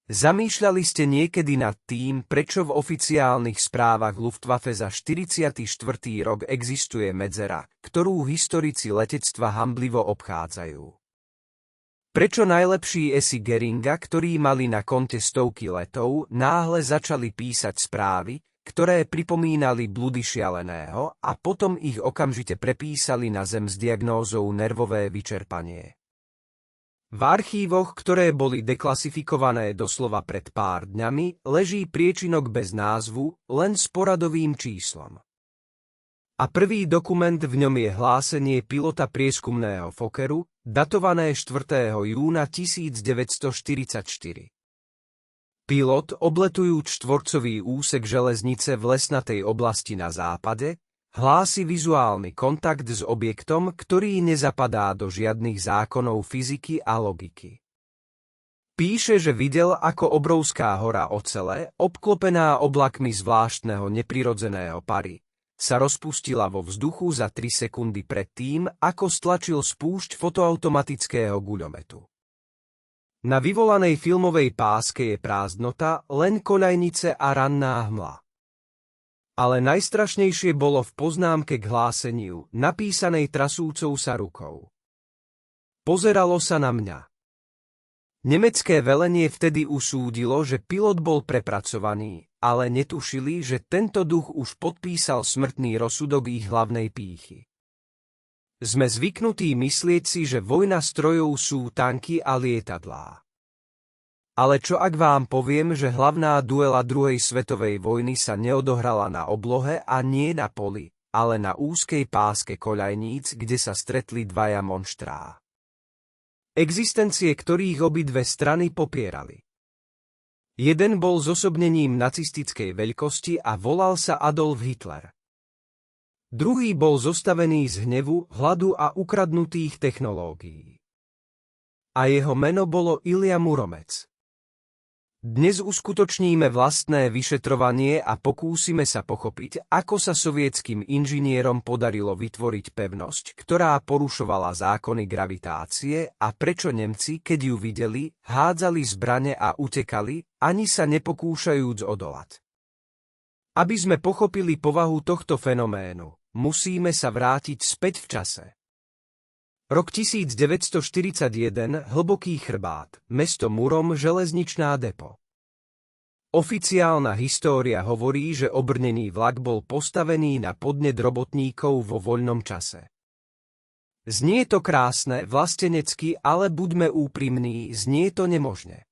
Zamýšľali ste niekedy nad tým, prečo v oficiálnych správach Luftwaffe za 44. rok existuje medzera, ktorú historici letectva hanblivo obchádzajú? Prečo najlepší esi Göringa, ktorí mali na konte stovky letov, náhle začali písať správy, ktoré pripomínali bludy šialeného a potom ich okamžite prepísali na zem s diagnózou nervové vyčerpanie? V archívoch, ktoré boli deklasifikované doslova pred pár dňami, leží priečinok bez názvu, len s poradovým číslom. A prvý dokument v ňom je hlásenie pilota prieskumného Fokkeru, datované 4. júna 1944. Pilot, obletujúc štvorcový úsek železnice v lesnatej oblasti na západe, hlási vizuálny kontakt s objektom, ktorý nezapadá do žiadnych zákonov fyziky a logiky. Píše, že videl, ako obrovská hora ocele, obklopená oblakmi zvláštneho neprirodzeného pary, sa rozpustila vo vzduchu za 3 sekundy pred tým, ako stlačil spúšť fotoautomatického guľometu. Na vyvolanej filmovej páske je prázdnota, len koľajnice a ranná hmla. Ale najstrašnejšie bolo v poznámke k hláseniu, napísanej trasúcou sa rukou. Pozeralo sa na mňa. Nemecké velenie vtedy usúdilo, že pilot bol prepracovaný, ale netušili, že tento duch už podpísal smrtný rozsudok ich hlavnej pýchy. Sme zvyknutí myslieť si, že vojna strojov sú tanky a lietadlá. Ale čo ak vám poviem, že hlavná duela druhej svetovej vojny sa neodohrala na oblohe a nie na poli, ale na úzkej páske koľajníc, kde sa stretli dvaja monštrá, existencie ktorých obidve strany popierali. Jeden bol zosobnením nacistickej veľkosti a volal sa Adolf Hitler. Druhý bol zostavený z hnevu, hladu a ukradnutých technológií. A jeho meno bolo Ilja Muromec. Dnes uskutočníme vlastné vyšetrovanie a pokúsime sa pochopiť, ako sa sovietským inžinierom podarilo vytvoriť pevnosť, ktorá porušovala zákony gravitácie a prečo Nemci, keď ju videli, hádzali zbrane a utekali, ani sa nepokúšajúc odolať. Aby sme pochopili povahu tohto fenoménu, musíme sa vrátiť späť v čase. Rok 1941, hlboký chrbát, mesto Murom, železničná depo. Oficiálna história hovorí, že obrnený vlak bol postavený na podnet robotníkov vo voľnom čase. Znie to krásne, vlastenecky, ale buďme úprimní, znie to nemožne.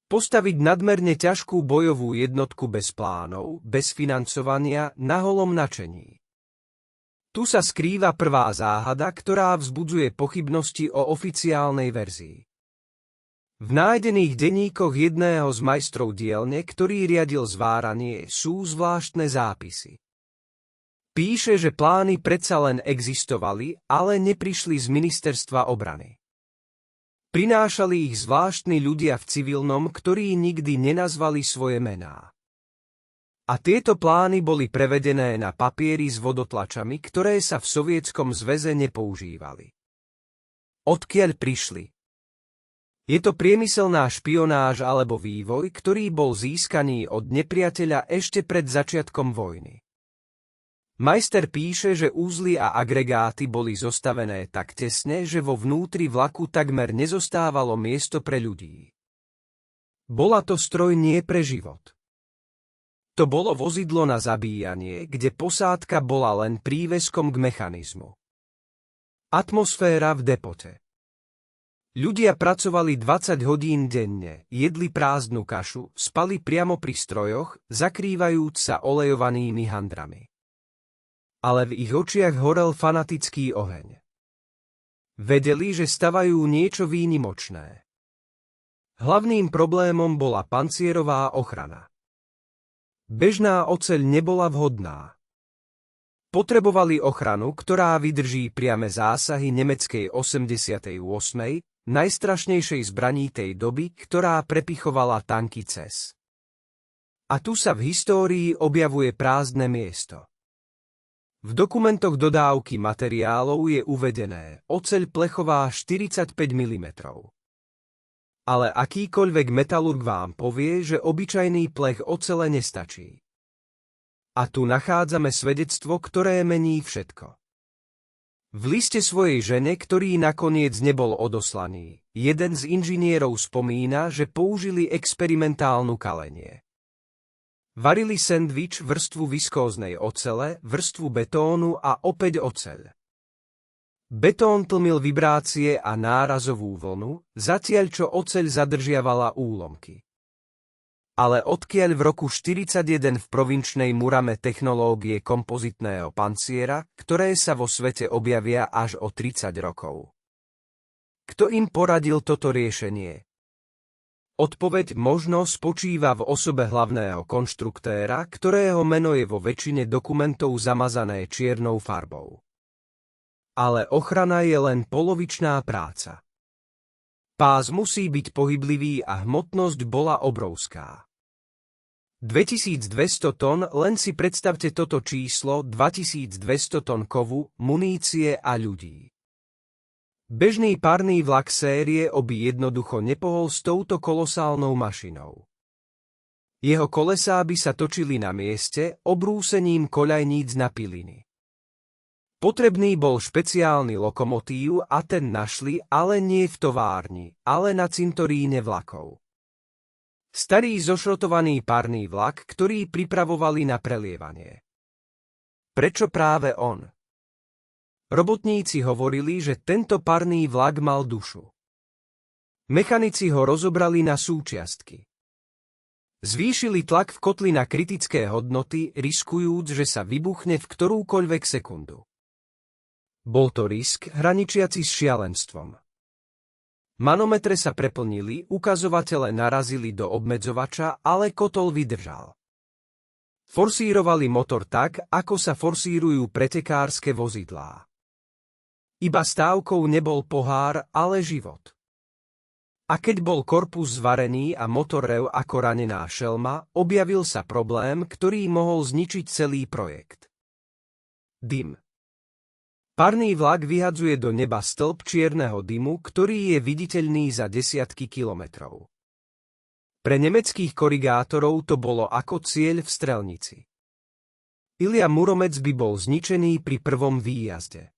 Postaviť nadmerne ťažkú bojovú jednotku bez plánov, bez financovania, na holom nadšení. Tu sa skrýva prvá záhada, ktorá vzbudzuje pochybnosti o oficiálnej verzii. V nájdených denníkoch jedného z majstrov dielne, ktorý riadil zváranie, sú zvláštne zápisy. Píše, že plány predsa len existovali, ale neprišli z ministerstva obrany. Prinášali ich zvláštni ľudia v civilnom, ktorí nikdy nenazvali svoje mená. A tieto plány boli prevedené na papieri s vodotlačami, ktoré sa v Sovietskom zväze nepoužívali. Odkiaľ prišli? Je to priemyselná špionáž alebo vývoj, ktorý bol získaný od nepriateľa ešte pred začiatkom vojny. Majster píše, že úzly a agregáty boli zostavené tak tesne, že vo vnútri vlaku takmer nezostávalo miesto pre ľudí. Bola to stroj nie pre život. To bolo vozidlo na zabíjanie, kde posádka bola len príveskom k mechanizmu. Atmosféra v depote. Ľudia pracovali 20 hodín denne, jedli prázdnu kašu, spali priamo pri strojoch, zakrývajúc sa olejovanými handrami. Ale v ich očiach horel fanatický oheň. Vedeli, že stavajú niečo výnimočné. Hlavným problémom bola pancierová ochrana. Bežná oceľ nebola vhodná. Potrebovali ochranu, ktorá vydrží priame zásahy nemeckej 88., najstrašnejšej zbraní tej doby, ktorá prepichovala tanky cez. A tu sa v histórii objavuje prázdne miesto. V dokumentoch dodávky materiálov je uvedené oceľ plechová 45 mm. Ale akýkoľvek metalurg vám povie, že obyčajný plech ocele nestačí. A tu nachádzame svedectvo, ktoré mení všetko. V liste svojej žene, ktorý nakoniec nebol odoslaný, jeden z inžinierov spomína, že použili experimentálnu kalenie. Varili sendvič, vrstvu viskóznej ocele, vrstvu betónu a opäť oceľ. Betón tlmil vibrácie a nárazovú vlnu, zatiaľ čo oceľ zadržiavala úlomky. Ale odkiaľ v roku 1941 v provinčnej Murame technológie kompozitného panciera, ktoré sa vo svete objavia až o 30 rokov? Kto im poradil toto riešenie? Odpoveď možno spočíva v osobe hlavného konštruktéra, ktorého meno je vo väčšine dokumentov zamazané čiernou farbou. Ale ochrana je len polovičná práca. Pás musí byť pohyblivý a hmotnosť bola obrovská. 2200 tón, len si predstavte toto číslo, 2200 tón kovu, munície a ľudí. Bežný párny vlak série by jednoducho nepohol s touto kolosálnou mašinou. Jeho kolesá by sa točili na mieste, obrúsením koľajníc na piliny. Potrebný bol špeciálny lokomotív a ten našli, ale nie v továrni, ale na cintoríne vlakov. Starý zošrotovaný párny vlak, ktorý pripravovali na prelievanie. Prečo práve on? Robotníci hovorili, že tento párny vlak mal dušu. Mechanici ho rozobrali na súčiastky. Zvýšili tlak v kotli na kritické hodnoty, riskujúc, že sa vybuchne v ktorúkoľvek sekundu. Bol to risk, hraničiaci s šialenstvom. Manometre sa preplnili, ukazovatele narazili do obmedzovača, ale kotol vydržal. Forsírovali motor tak, ako sa forsírujú pretekárske vozidlá. Iba stávkou nebol pohár, ale život. A keď bol korpus zvarený a motor rev ako ranená šelma, objavil sa problém, ktorý mohol zničiť celý projekt. Dym. Párny vlak vyhadzuje do neba stĺp čierneho dymu, ktorý je viditeľný za desiatky kilometrov. Pre nemeckých korigátorov to bolo ako cieľ v strelnici. Ilja Muromec by bol zničený pri prvom výjazde.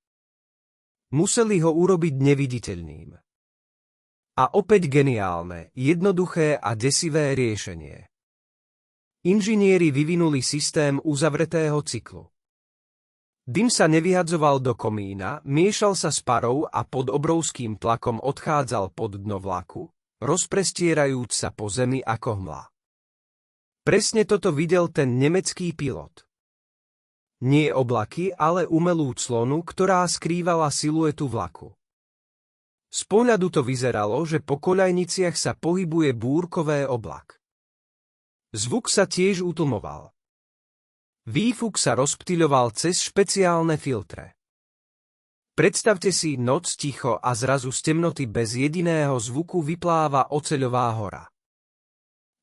Museli ho urobiť neviditeľným. A opäť geniálne, jednoduché a desivé riešenie. Inžinieri vyvinuli systém uzavretého cyklu. Dym sa nevyhadzoval do komína, miešal sa s parou a pod obrovským tlakom odchádzal pod dno vlaku, rozprestierajúc sa po zemi ako hmla. Presne toto videl ten nemecký pilot. Nie oblaky, ale umelú clonu, ktorá skrývala siluetu vlaku. Z pohľadu to vyzeralo, že po koľajniciach sa pohybuje búrkové oblak. Zvuk sa tiež utlmoval. Výfuk sa rozptyľoval cez špeciálne filtre. Predstavte si noc ticho a zrazu z temnoty bez jediného zvuku vypláva oceľová hora.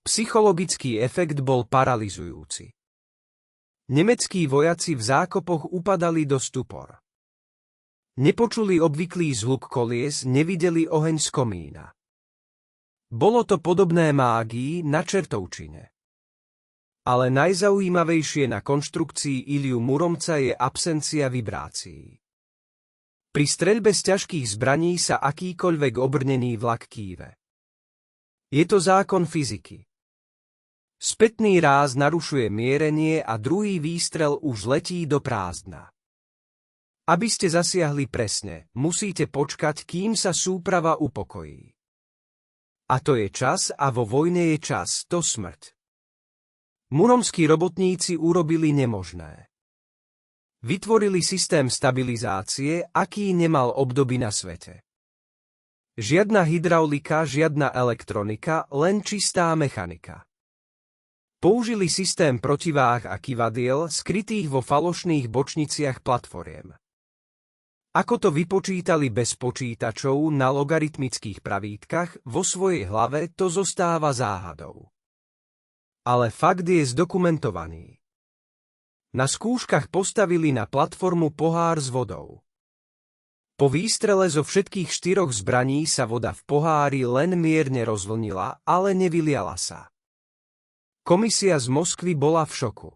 Psychologický efekt bol paralyzujúci. Nemeckí vojaci v zákopoch upadali do stupor. Nepočuli obvyklý zhluk kolies, nevideli oheň z komína. Bolo to podobné mágii na čertovčine. Ale najzaujímavejšie na konštrukcii Ilju Muromca je absencia vibrácií. Pri streľbe z ťažkých zbraní sa akýkoľvek obrnený vlak kýve. Je to zákon fyziky. Spätný ráz narušuje mierenie a druhý výstrel už letí do prázdna. Aby ste zasiahli presne, musíte počkať, kým sa súprava upokojí. A to je čas a vo vojne je čas, to smrť. Muromskí robotníci urobili nemožné. Vytvorili systém stabilizácie, aký nemal obdoby na svete. Žiadna hydraulika, žiadna elektronika, len čistá mechanika. Použili systém protiváh a kivadiel skrytých vo falošných bočniciach platformiem. Ako to vypočítali bez počítačov na logaritmických pravítkach, vo svojej hlave to zostáva záhadou. Ale fakt je zdokumentovaný. Na skúškach postavili na platformu pohár s vodou. Po výstrele zo všetkých 4 zbraní sa voda v pohári len mierne rozvlnila, ale nevyliala sa. Komisia z Moskvy bola v šoku.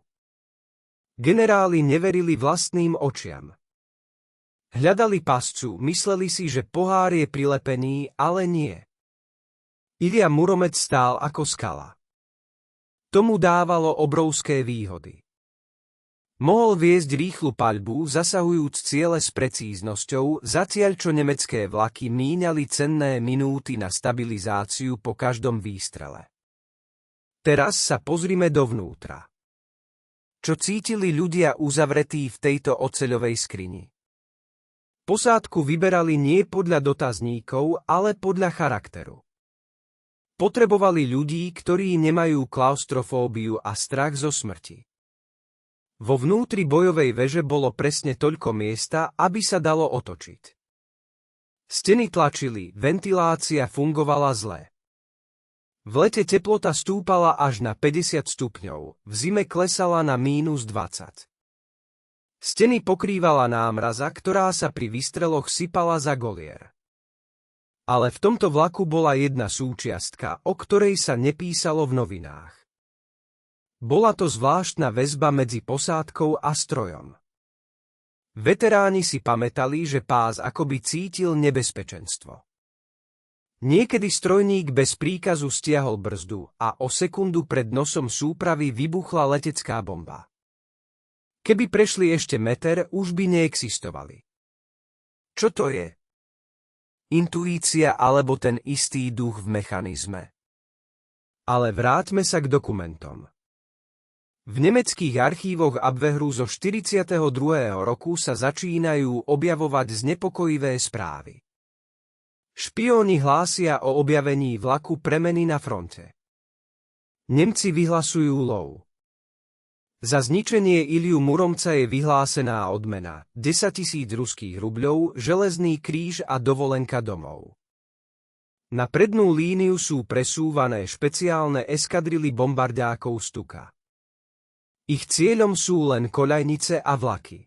Generáli neverili vlastným očiam. Hľadali pascu, mysleli si, že pohár je prilepený, ale nie. Ilia Muromec stál ako skala. Tomu dávalo obrovské výhody. Mohol viesť rýchlu paľbu, zasahujúc ciele s precíznosťou, zatiaľ čo nemecké vlaky míňali cenné minúty na stabilizáciu po každom výstrele. Teraz sa pozrime dovnútra. Čo cítili ľudia uzavretí v tejto oceľovej skrini? Posádku vyberali nie podľa dotazníkov, ale podľa charakteru. Potrebovali ľudí, ktorí nemajú klaustrofóbiu a strach zo smrti. Vo vnútri bojovej veže bolo presne toľko miesta, aby sa dalo otočiť. Steny tlačili, ventilácia fungovala zle. V lete teplota stúpala až na 50 stupňov, v zime klesala na -20. Steny pokrývala námraza, ktorá sa pri výstreloch sypala za golier. Ale v tomto vlaku bola jedna súčiastka, o ktorej sa nepísalo v novinách. Bola to zvláštna väzba medzi posádkou a strojom. Veteráni si pamätali, že pás akoby cítil nebezpečenstvo. Niekedy strojník bez príkazu stiahol brzdu a o sekundu pred nosom súpravy vybuchla letecká bomba. Keby prešli ešte meter, už by neexistovali. Čo to je? Intuícia alebo ten istý duch v mechanizme? Ale vráťme sa k dokumentom. V nemeckých archívoch Abwehru zo 42. roku sa začínajú objavovať znepokojivé správy. Špióni hlásia o objavení vlaku premeny na fronte. Nemci vyhlasujú lov. Za zničenie Iliu Muromca je vyhlásená odmena 10 000 ruských rubľov, železný kríž a dovolenka domov. Na prednú líniu sú presúvané špeciálne eskadrily bombardákov Stuka. Ich cieľom sú len koľajnice a vlaky.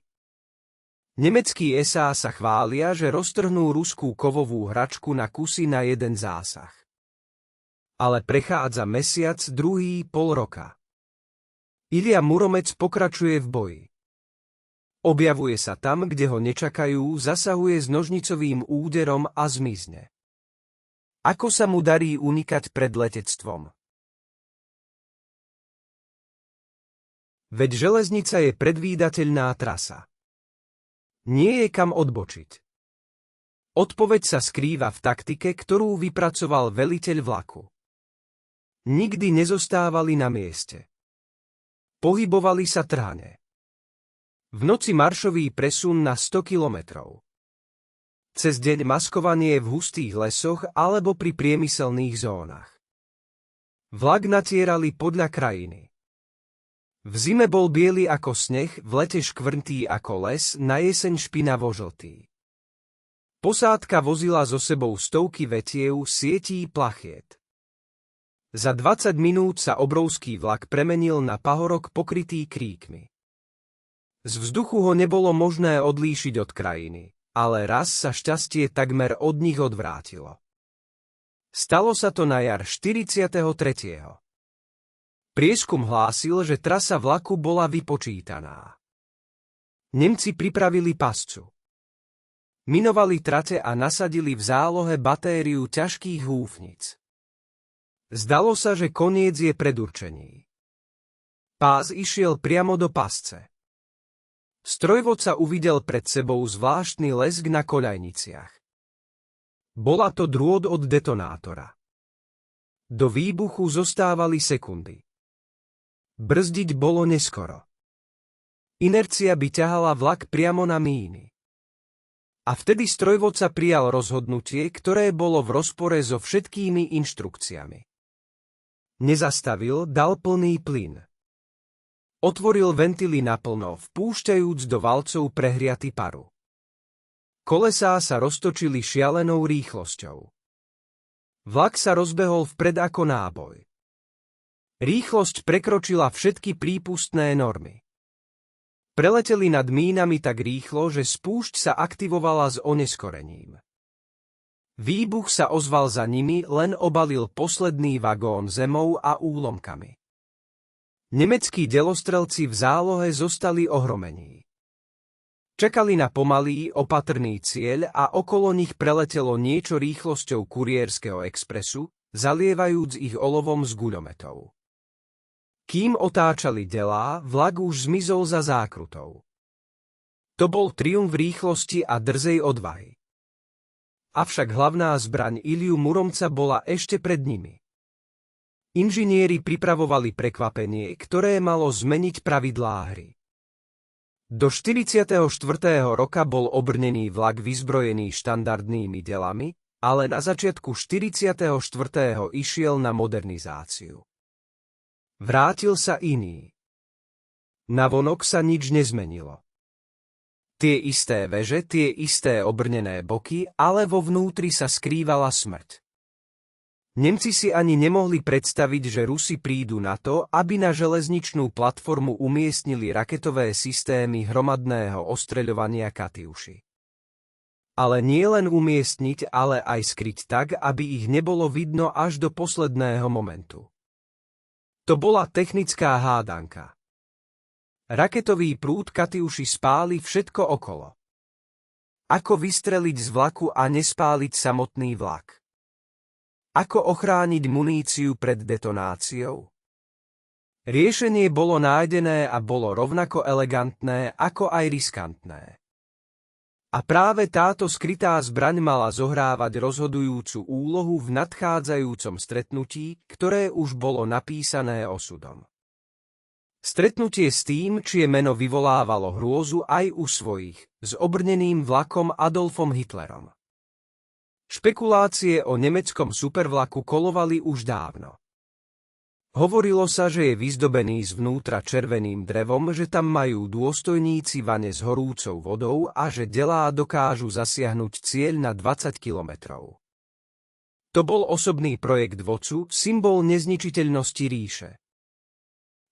Nemeckí SA sa chvália, že roztrhnú ruskú kovovú hračku na kusy na jeden zásah. Ale prechádza mesiac, druhý, pol roka. Ilia Muromec pokračuje v boji. Objavuje sa tam, kde ho nečakajú, zasahuje s nožnicovým úderom a zmizne. Ako sa mu darí unikať pred letectvom? Veď železnica je predvídateľná trasa. Nie je kam odbočiť. Odpoveď sa skrýva v taktike, ktorú vypracoval veliteľ vlaku. Nikdy nezostávali na mieste. Pohybovali sa trhane. V noci maršový presun na 100 kilometrov. Cez deň maskovanie v hustých lesoch alebo pri priemyselných zónach. Vlak natierali podľa krajiny. V zime bol biely ako sneh, v lete škvrntý ako les, na jeseň špinavo žltý. Posádka vozila so sebou stovky vetiev, sietí, plachiet. Za 20 minút sa obrovský vlak premenil na pahorok pokrytý kríkmi. Z vzduchu ho nebolo možné odlíšiť od krajiny, ale raz sa šťastie takmer od nich odvrátilo. Stalo sa to na jar 43. Prieskum hlásil, že trasa vlaku bola vypočítaná. Nemci pripravili pascu. Minovali trate a nasadili v zálohe batériu ťažkých húfnic. Zdalo sa, že koniec je predurčený. Pás išiel priamo do pasce. Strojvodca uvidel pred sebou zvláštny lesk na koľajniciach. Bola to drôt od detonátora. Do výbuchu zostávali sekundy. Brzdiť bolo neskoro. Inercia by ťahala vlak priamo na míny. A vtedy strojvodca prijal rozhodnutie, ktoré bolo v rozpore so všetkými inštrukciami. Nezastavil, dal plný plyn. Otvoril ventily naplno, vpúšťajúc do valcov prehriaty paru. Kolesá sa roztočili šialenou rýchlosťou. Vlak sa rozbehol vpred ako náboj. Rýchlosť prekročila všetky prípustné normy. Preleteli nad mínami tak rýchlo, že spúšť sa aktivovala s oneskorením. Výbuch sa ozval za nimi, len obalil posledný vagón zemou a úlomkami. Nemeckí delostrelci v zálohe zostali ohromení. Čakali na pomalý, opatrný cieľ a okolo nich preletelo niečo rýchlosťou kurierskeho expresu, zalievajúc ich olovom z guľometov. Kým otáčali delá, vlak už zmizol za zákrutou. To bol triumf rýchlosti a drzej odvahy. Avšak hlavná zbraň Iliu Muromca bola ešte pred nimi. Inžinieri pripravovali prekvapenie, ktoré malo zmeniť pravidlá hry. Do 44. roka bol obrnený vlak vyzbrojený štandardnými delami, ale na začiatku 44. išiel na modernizáciu. Vrátil sa iný. Navonok sa nič nezmenilo. Tie isté veže, tie isté obrnené boky, ale vo vnútri sa skrývala smrť. Nemci si ani nemohli predstaviť, že Rusi prídu na to, aby na železničnú platformu umiestnili raketové systémy hromadného ostreľovania Katyuši. Ale nie len umiestniť, ale aj skryť tak, aby ich nebolo vidno až do posledného momentu. To bola technická hádanka. Raketový prúd Katyuši spáli všetko okolo. Ako vystreliť z vlaku a nespáliť samotný vlak? Ako ochrániť muníciu pred detonáciou? Riešenie bolo nájdené a bolo rovnako elegantné, ako aj riskantné. A práve táto skrytá zbraň mala zohrávať rozhodujúcu úlohu v nadchádzajúcom stretnutí, ktoré už bolo napísané osudom. Stretnutie s tým, čie meno vyvolávalo hrôzu aj u svojich, s obrneným vlakom Adolfom Hitlerom. Špekulácie o nemeckom supervlaku kolovali už dávno. Hovorilo sa, že je vyzdobený zvnútra červeným drevom, že tam majú dôstojníci vane s horúcou vodou a že delá dokážu zasiahnuť cieľ na 20 kilometrov. To bol osobný projekt vodcu, symbol nezničiteľnosti ríše.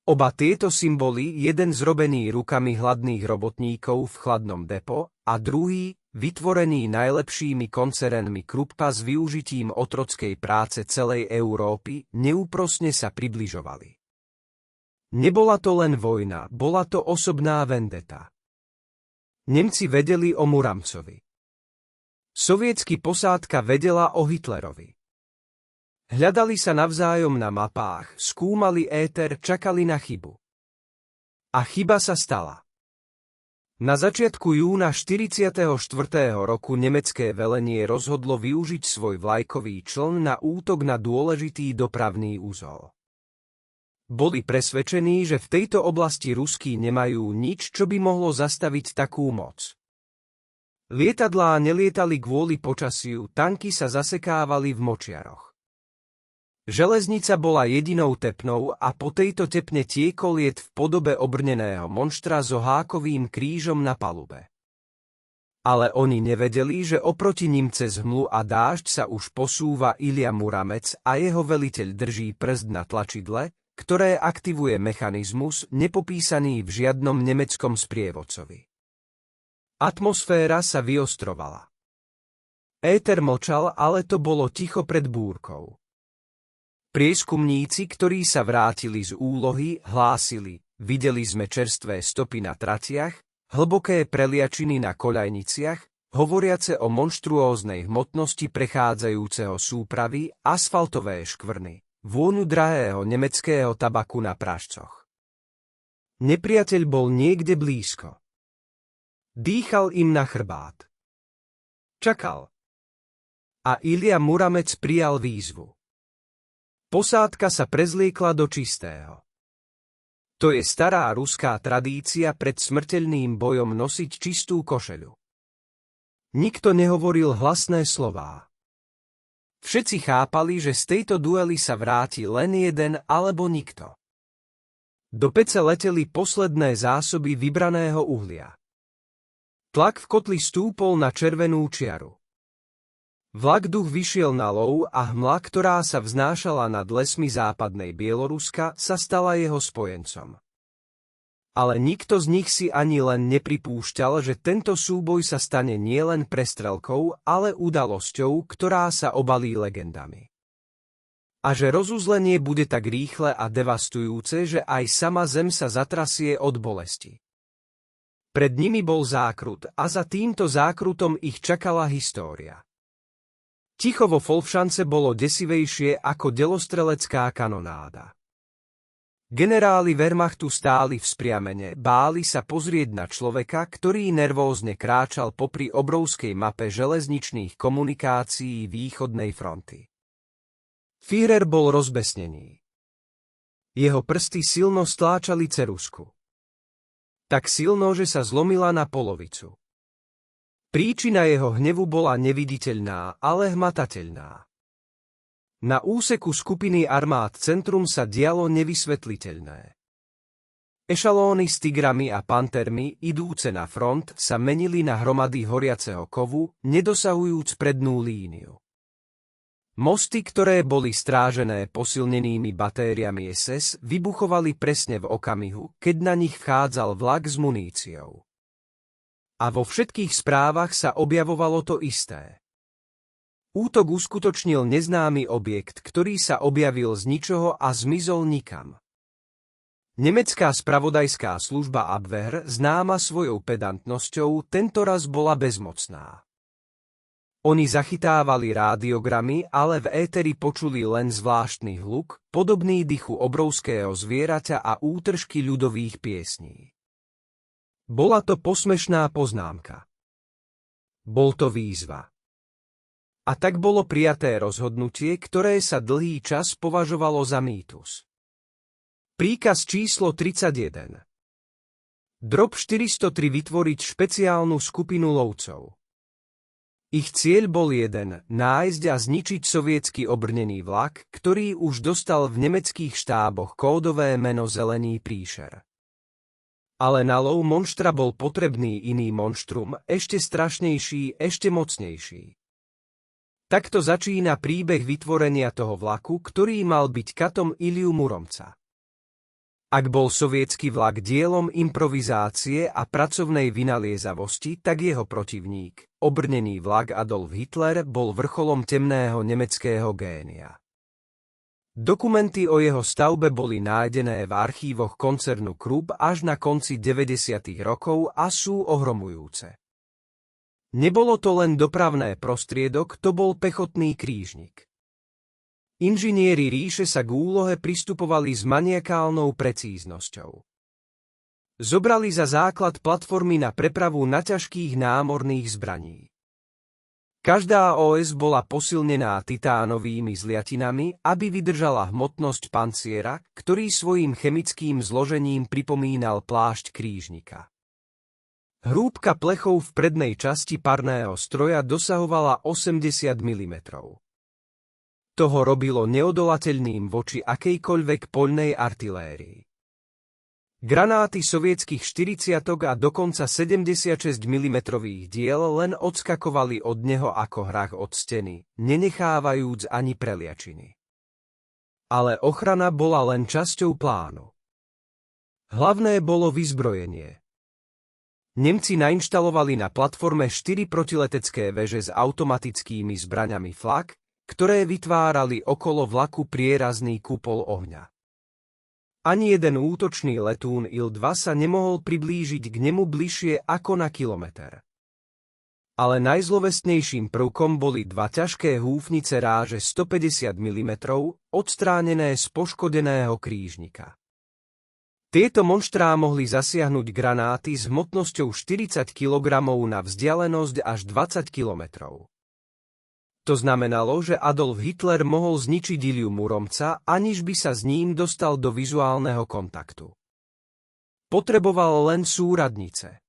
Oba tieto symboly, jeden zrobený rukami hladných robotníkov v chladnom depo a druhý, vytvorený najlepšími koncernmi Kruppa s využitím otrockej práce celej Európy, neúprosne sa približovali. Nebola to len vojna, bola to osobná vendeta. Nemci vedeli o Muramcovi. Sovietsky posádka vedela o Hitlerovi. Hľadali sa navzájom na mapách, skúmali éter, čakali na chybu. A chyba sa stala. Na začiatku júna 44. roku nemecké velenie rozhodlo využiť svoj vlajkový čln na útok na dôležitý dopravný úzol. Boli presvedčení, že v tejto oblasti Ruskí nemajú nič, čo by mohlo zastaviť takú moc. Lietadlá nelietali kvôli počasiu, tanky sa zasekávali v močiaroch. Železnica bola jedinou tepnou a po tejto tepne tiekol jed v podobe obrneného monštra so hákovým krížom na palube. Ale oni nevedeli, že oproti nim cez hmlu a dážď sa už posúva Ilia Muramec a jeho veliteľ drží prst na tlačidle, ktoré aktivuje mechanizmus nepopísaný v žiadnom nemeckom sprievodcovi. Atmosféra sa vyostrovala. Éter mlčal, ale to bolo ticho pred búrkou. Prieskumníci, ktorí sa vrátili z úlohy, hlásili: videli sme čerstvé stopy na tratiach, hlboké preliačiny na koľajniciach, hovoriace o monštruóznej hmotnosti prechádzajúceho súpravy, asfaltové škvrny, vôňu drahého nemeckého tabaku na prášcoch. Nepriateľ bol niekde blízko. Dýchal im na chrbát. Čakal. A Ilia Muramec prijal výzvu. Posádka sa prezliekla do čistého. To je stará ruská tradícia pred smrteľným bojom nosiť čistú košeľu. Nikto nehovoril hlasné slová. Všetci chápali, že z tejto duely sa vráti len jeden alebo nikto. Do pece leteli posledné zásoby vybraného uhlia. Tlak v kotli stúpol na červenú čiaru. Vlak duch vyšiel na lov a hmla, ktorá sa vznášala nad lesmi západnej Bieloruska, sa stala jeho spojencom. Ale nikto z nich si ani len nepripúšťal, že tento súboj sa stane nielen prestrelkou, ale udalosťou, ktorá sa obalí legendami. A že rozuzlenie bude tak rýchle a devastujúce, že aj sama zem sa zatrasie od bolesti. Pred nimi bol zákrut a za týmto zákrutom ich čakala história. Ticho vo Wolfschance bolo desivejšie ako delostrelecká kanonáda. Generáli Wehrmachtu stáli vzpriamene, báli sa pozrieť na človeka, ktorý nervózne kráčal popri obrovskej mape železničných komunikácií východnej fronty. Führer bol rozbesnený. Jeho prsty silno stláčali ceruzku. Tak silno, že sa zlomila na polovicu. Príčina jeho hnevu bola neviditeľná, ale hmatateľná. Na úseku skupiny armád Centrum sa dialo nevysvetliteľné. Ešalóny s tigrami a pantermi, idúce na front, sa menili na hromady horiaceho kovu, nedosahujúc prednú líniu. Mosty, ktoré boli strážené posilnenými batériami SS, vybuchovali presne v okamihu, keď na nich vchádzal vlak s muníciou. A vo všetkých správach sa objavovalo to isté. Útok uskutočnil neznámy objekt, ktorý sa objavil z ničoho a zmizol nikam. Nemecká spravodajská služba Abwehr, známa svojou pedantnosťou, tentoraz bola bezmocná. Oni zachytávali rádiogramy, ale v éteri počuli len zvláštny hluk, podobný dychu obrovského zvieraťa a útržky ľudových piesní. Bola to posmešná poznámka. Bol to výzva. A tak bolo prijaté rozhodnutie, ktoré sa dlhý čas považovalo za mýtus. Príkaz číslo 31. Drop 403 vytvoriť špeciálnu skupinu lovcov. Ich cieľ bol jeden, nájsť a zničiť sovietsky obrnený vlak, ktorý už dostal v nemeckých štáboch kódové meno Zelený príšer. Ale na lov monštra bol potrebný iný monštrum, ešte strašnejší, ešte mocnejší. Takto začína príbeh vytvorenia toho vlaku, ktorý mal byť katom Iliu Muromca. Ak bol sovietsky vlak dielom improvizácie a pracovnej vynaliezavosti, tak jeho protivník, obrnený vlak Adolf Hitler, bol vrcholom temného nemeckého génia. Dokumenty o jeho stavbe boli nájdené v archívoch koncernu Krupp až na konci 90. rokov a sú ohromujúce. Nebolo to len dopravné prostriedok, to bol pechotný krížnik. Inžinieri ríše sa k úlohe pristupovali s maniakálnou precíznosťou. Zobrali za základ platformy na prepravu na ťažkých námorných zbraní. Každá OS bola posilnená titánovými zliatinami, aby vydržala hmotnosť panciera, ktorý svojím chemickým zložením pripomínal plášť krížnika. Hrúbka plechov v prednej časti parného stroja dosahovala 80 mm. To ho robilo neodolateľným voči akejkoľvek poľnej artilérii. Granáty sovietských 40 a dokonca 76 mm diel len odskakovali od neho ako hrách od steny, nenechávajúc ani preliačiny. Ale ochrana bola len časťou plánu. Hlavné bolo vyzbrojenie. Nemci nainštalovali na platforme 4 protiletecké veže s automatickými zbraňami Flak, ktoré vytvárali okolo vlaku prierazný kupol ohňa. Ani jeden útočný letún Il-2 sa nemohol priblížiť k nemu bližšie ako na kilometer. Ale najzlovestnejším prvkom boli dva ťažké húfnice ráže 150 mm, odstránené z poškodeného krížnika. Tieto monštrá mohli zasiahnuť granáty s hmotnosťou 40 kg na vzdialenosť až 20 km. To znamenalo, že Adolf Hitler mohol zničiť Iliu Muromca, aniž by sa s ním dostal do vizuálneho kontaktu. Potreboval len súradnice.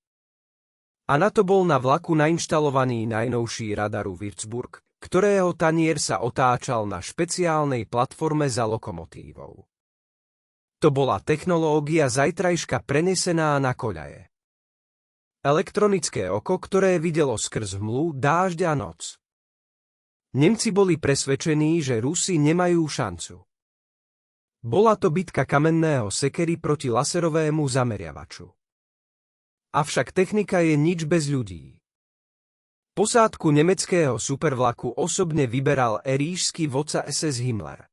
A na to bol na vlaku nainštalovaný najnovší radaru Würzburg, ktorého tanier sa otáčal na špeciálnej platforme za lokomotívou. To bola technológia zajtrajška prenesená na koľaje. Elektronické oko, ktoré videlo skrz hmlu, dážď a noc. Nemci boli presvedčení, že Rusi nemajú šancu. Bola to bitka kamenného sekery proti laserovému zameriavaču. Avšak technika je nič bez ľudí. Posádku nemeckého supervlaku osobne vyberal eríšsky vodca SS Himmler.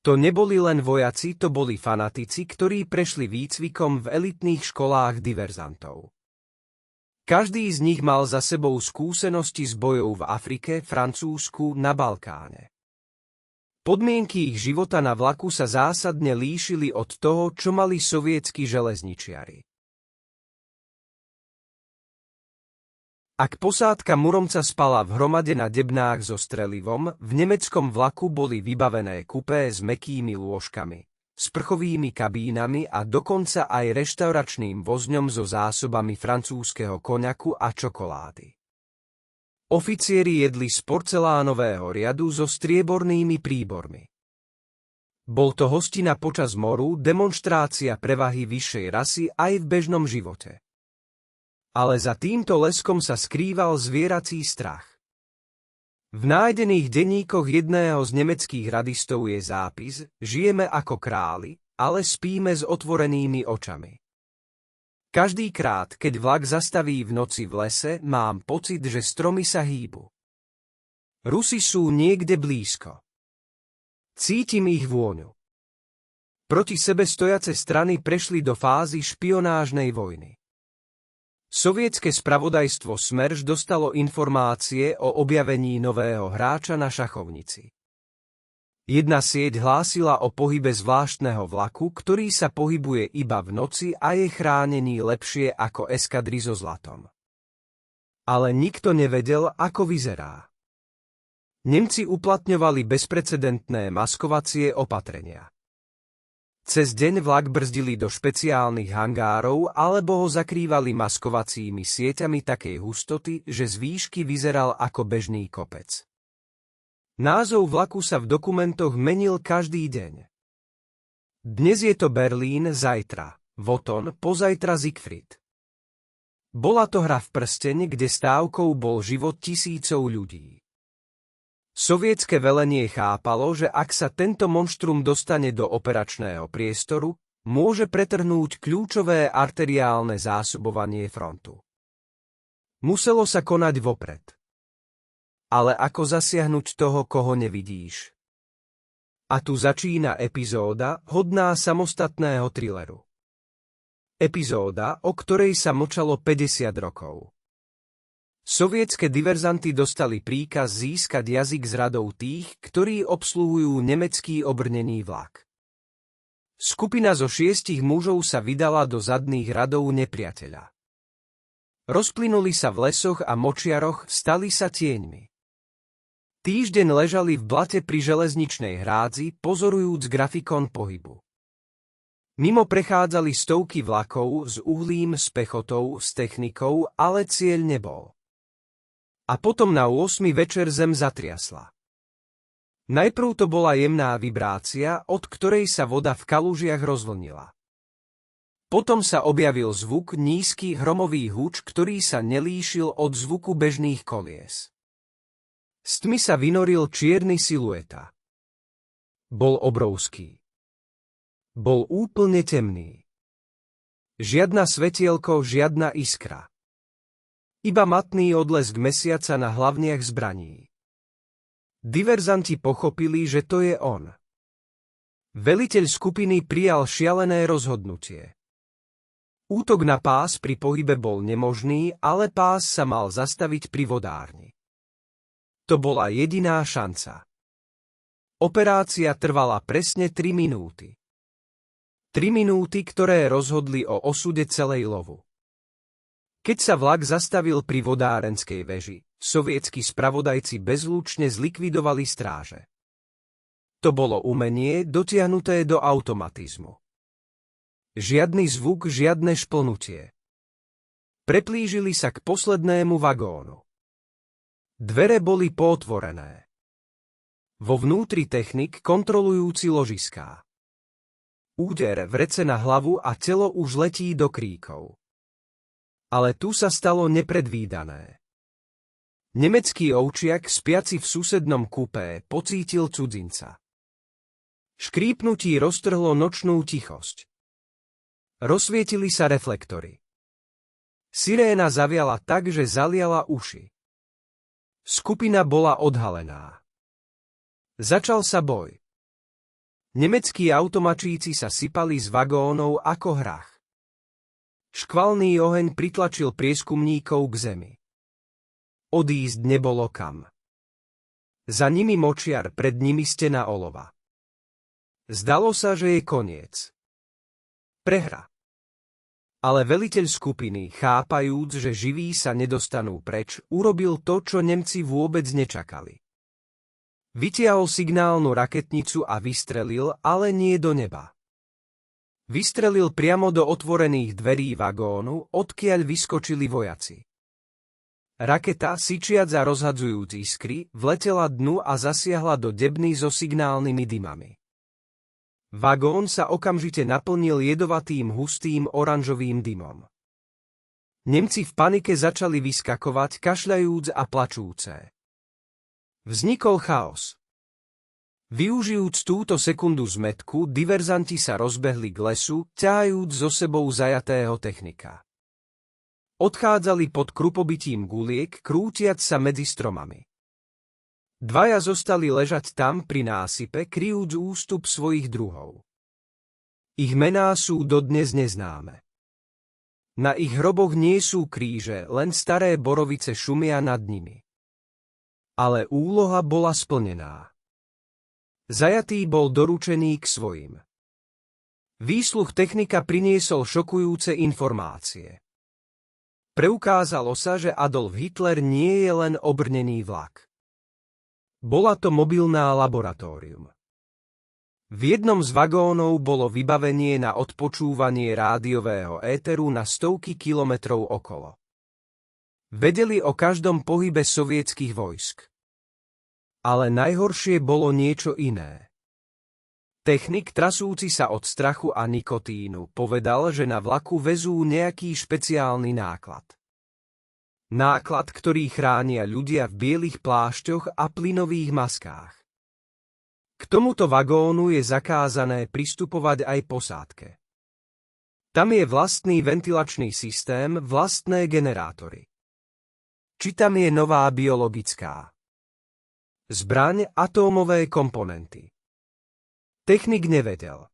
To neboli len vojaci, to boli fanatici, ktorí prešli výcvikom v elitných školách diverzantov. Každý z nich mal za sebou skúsenosti z bojov v Afrike, Francúzsku, na Balkáne. Podmienky ich života na vlaku sa zásadne líšili od toho, čo mali sovietski železničiari. Ak posádka Muromca spala v hromade na debnách so strelivom, v nemeckom vlaku boli vybavené kupé s mäkkými lôžkami, sprchovými kabínami a dokonca aj reštauračným vozňom so zásobami francúzskeho koňaku a čokolády. Oficieri jedli z porcelánového riadu so striebornými príbormi. Bol to hostina počas moru, demonštrácia prevahy vyššej rasy aj v bežnom živote. Ale za týmto leskom sa skrýval zvierací strach. V nájdených denníkoch jedného z nemeckých radistov je zápis: žijeme ako králi, ale spíme s otvorenými očami. Každý krát, keď vlak zastaví v noci v lese, mám pocit, že stromy sa hýbu. Rusi sú niekde blízko. Cítim ich vôňu. Proti sebe stojace strany prešli do fázy špionážnej vojny. Sovietske spravodajstvo Smerš dostalo informácie o objavení nového hráča na šachovnici. Jedna sieť hlásila o pohybe zvláštneho vlaku, ktorý sa pohybuje iba v noci a je chránený lepšie ako eskadry so zlatom. Ale nikto nevedel, ako vyzerá. Nemci uplatňovali bezprecedentné maskovacie opatrenia. Cez deň vlak brzdili do špeciálnych hangárov alebo ho zakrývali maskovacími sieťami takej hustoty, že z výšky vyzeral ako bežný kopec. Názov vlaku sa v dokumentoch menil každý deň. Dnes je to Berlín, zajtra Woton, pozajtra Siegfried. Bola to hra v prsteň, kde stávkou bol život tisícov ľudí. Sovietske velenie chápalo, že ak sa tento monštrum dostane do operačného priestoru, môže pretrhnúť kľúčové arteriálne zásobovanie frontu. Muselo sa konať vopred. Ale ako zasiahnuť toho, koho nevidíš? A tu začína epizóda, hodná samostatného thrilleru. Epizóda, o ktorej sa mlčalo 50 rokov. Sovietske diverzanty dostali príkaz získať jazyk z radov tých, ktorí obsluhujú nemecký obrnený vlak. Skupina zo 6 mužov sa vydala do zadných radov nepriateľa. Rozplynuli sa v lesoch a močiaroch, stali sa tieňmi. Týždeň ležali v blate pri železničnej hrádzi, pozorujúc grafikon pohybu. Mimo prechádzali stovky vlakov s uhlím, s pechotou, s technikou, ale cieľ nebol. A potom na 8. večer zem zatriasla. Najprv to bola jemná vibrácia, od ktorej sa voda v kalužiach rozvlnila. Potom sa objavil zvuk, nízky hromový huč, ktorý sa nelíšil od zvuku bežných kolies. Z tmy sa vynoril čierny silueta. Bol obrovský. Bol úplne temný. Žiadna svetielko, žiadna iskra. Iba matný odlesk mesiaca na hlavniach zbraní. Diverzanti pochopili, že to je on. Veliteľ skupiny prijal šialené rozhodnutie. Útok na pás pri pohybe bol nemožný, ale pás sa mal zastaviť pri vodárni. To bola jediná šanca. Operácia trvala presne 3 minúty. 3 minúty, ktoré rozhodli o osude celej lovu. Keď sa vlak zastavil pri vodárenskej veži, sovietski spravodajci bezhlučne zlikvidovali stráže. To bolo umenie dotiahnuté do automatizmu. Žiadny zvuk, žiadne šplnutie. Preplížili sa k poslednému vagónu. Dvere boli pootvorené. Vo vnútri technik kontrolujúci ložiská. Úder vrece na hlavu a telo už letí do kríkov. Ale tu sa stalo nepredvídané. Nemecký ovčiak, spiaci v susednom kupé, pocítil cudzinca. Škrípnutí roztrhlo nočnú tichosť. Rozsvietili sa reflektory. Siréna zaviala tak, že zaliala uši. Skupina bola odhalená. Začal sa boj. Nemeckí automačíci sa sypali z vagónov ako hrach. Škvalný oheň pritlačil prieskumníkov k zemi. Odísť nebolo kam. Za nimi močiar, pred nimi stena olova. Zdalo sa, že je koniec. Prehra. Ale veliteľ skupiny, chápajúc, že živí sa nedostanú preč, urobil to, čo Nemci vôbec nečakali. Vytiahol signálnu raketnicu a vystrelil, ale nie do neba. Vystrelil priamo do otvorených dverí vagónu, odkiaľ vyskočili vojaci. Raketa, syčiac a rozhadzujúc iskry, vletela dnu a zasiahla do debny so signálnymi dymami. Vagón sa okamžite naplnil jedovatým hustým oranžovým dymom. Nemci v panike začali vyskakovať, kašľajúc a plačúce. Vznikol chaos. Využijúc túto sekundu zmätku, diverzanti sa rozbehli k lesu, ťahajúc so sebou zajatého technika. Odchádzali pod krupobitím guliek, krútiac sa medzi stromami. Dvaja zostali ležať tam pri násype, kryjúc ústup svojich druhov. Ich mená sú dodnes neznáme. Na ich hroboch nie sú kríže, len staré borovice šumia nad nimi. Ale úloha bola splnená. Zajatý bol doručený k svojim. Výsluh technika priniesol šokujúce informácie. Preukázalo sa, že Adolf Hitler nie je len obrnený vlak. Bola to mobilná laboratórium. V jednom z vagónov bolo vybavenie na odpočúvanie rádiového éteru na stovky kilometrov okolo. Vedeli o každom pohybe sovietských vojsk. Ale najhoršie bolo niečo iné. Technik, trasúci sa od strachu a nikotínu, povedal, že na vlaku vezú nejaký špeciálny náklad. Náklad, ktorý chránia ľudia v bielých plášťoch a plynových maskách. K tomuto vagónu je zakázané pristupovať aj posádke. Tam je vlastný ventilačný systém, vlastné generátory. Či tam je nová biologická zbraň, atómové komponenty. Technik nevedel.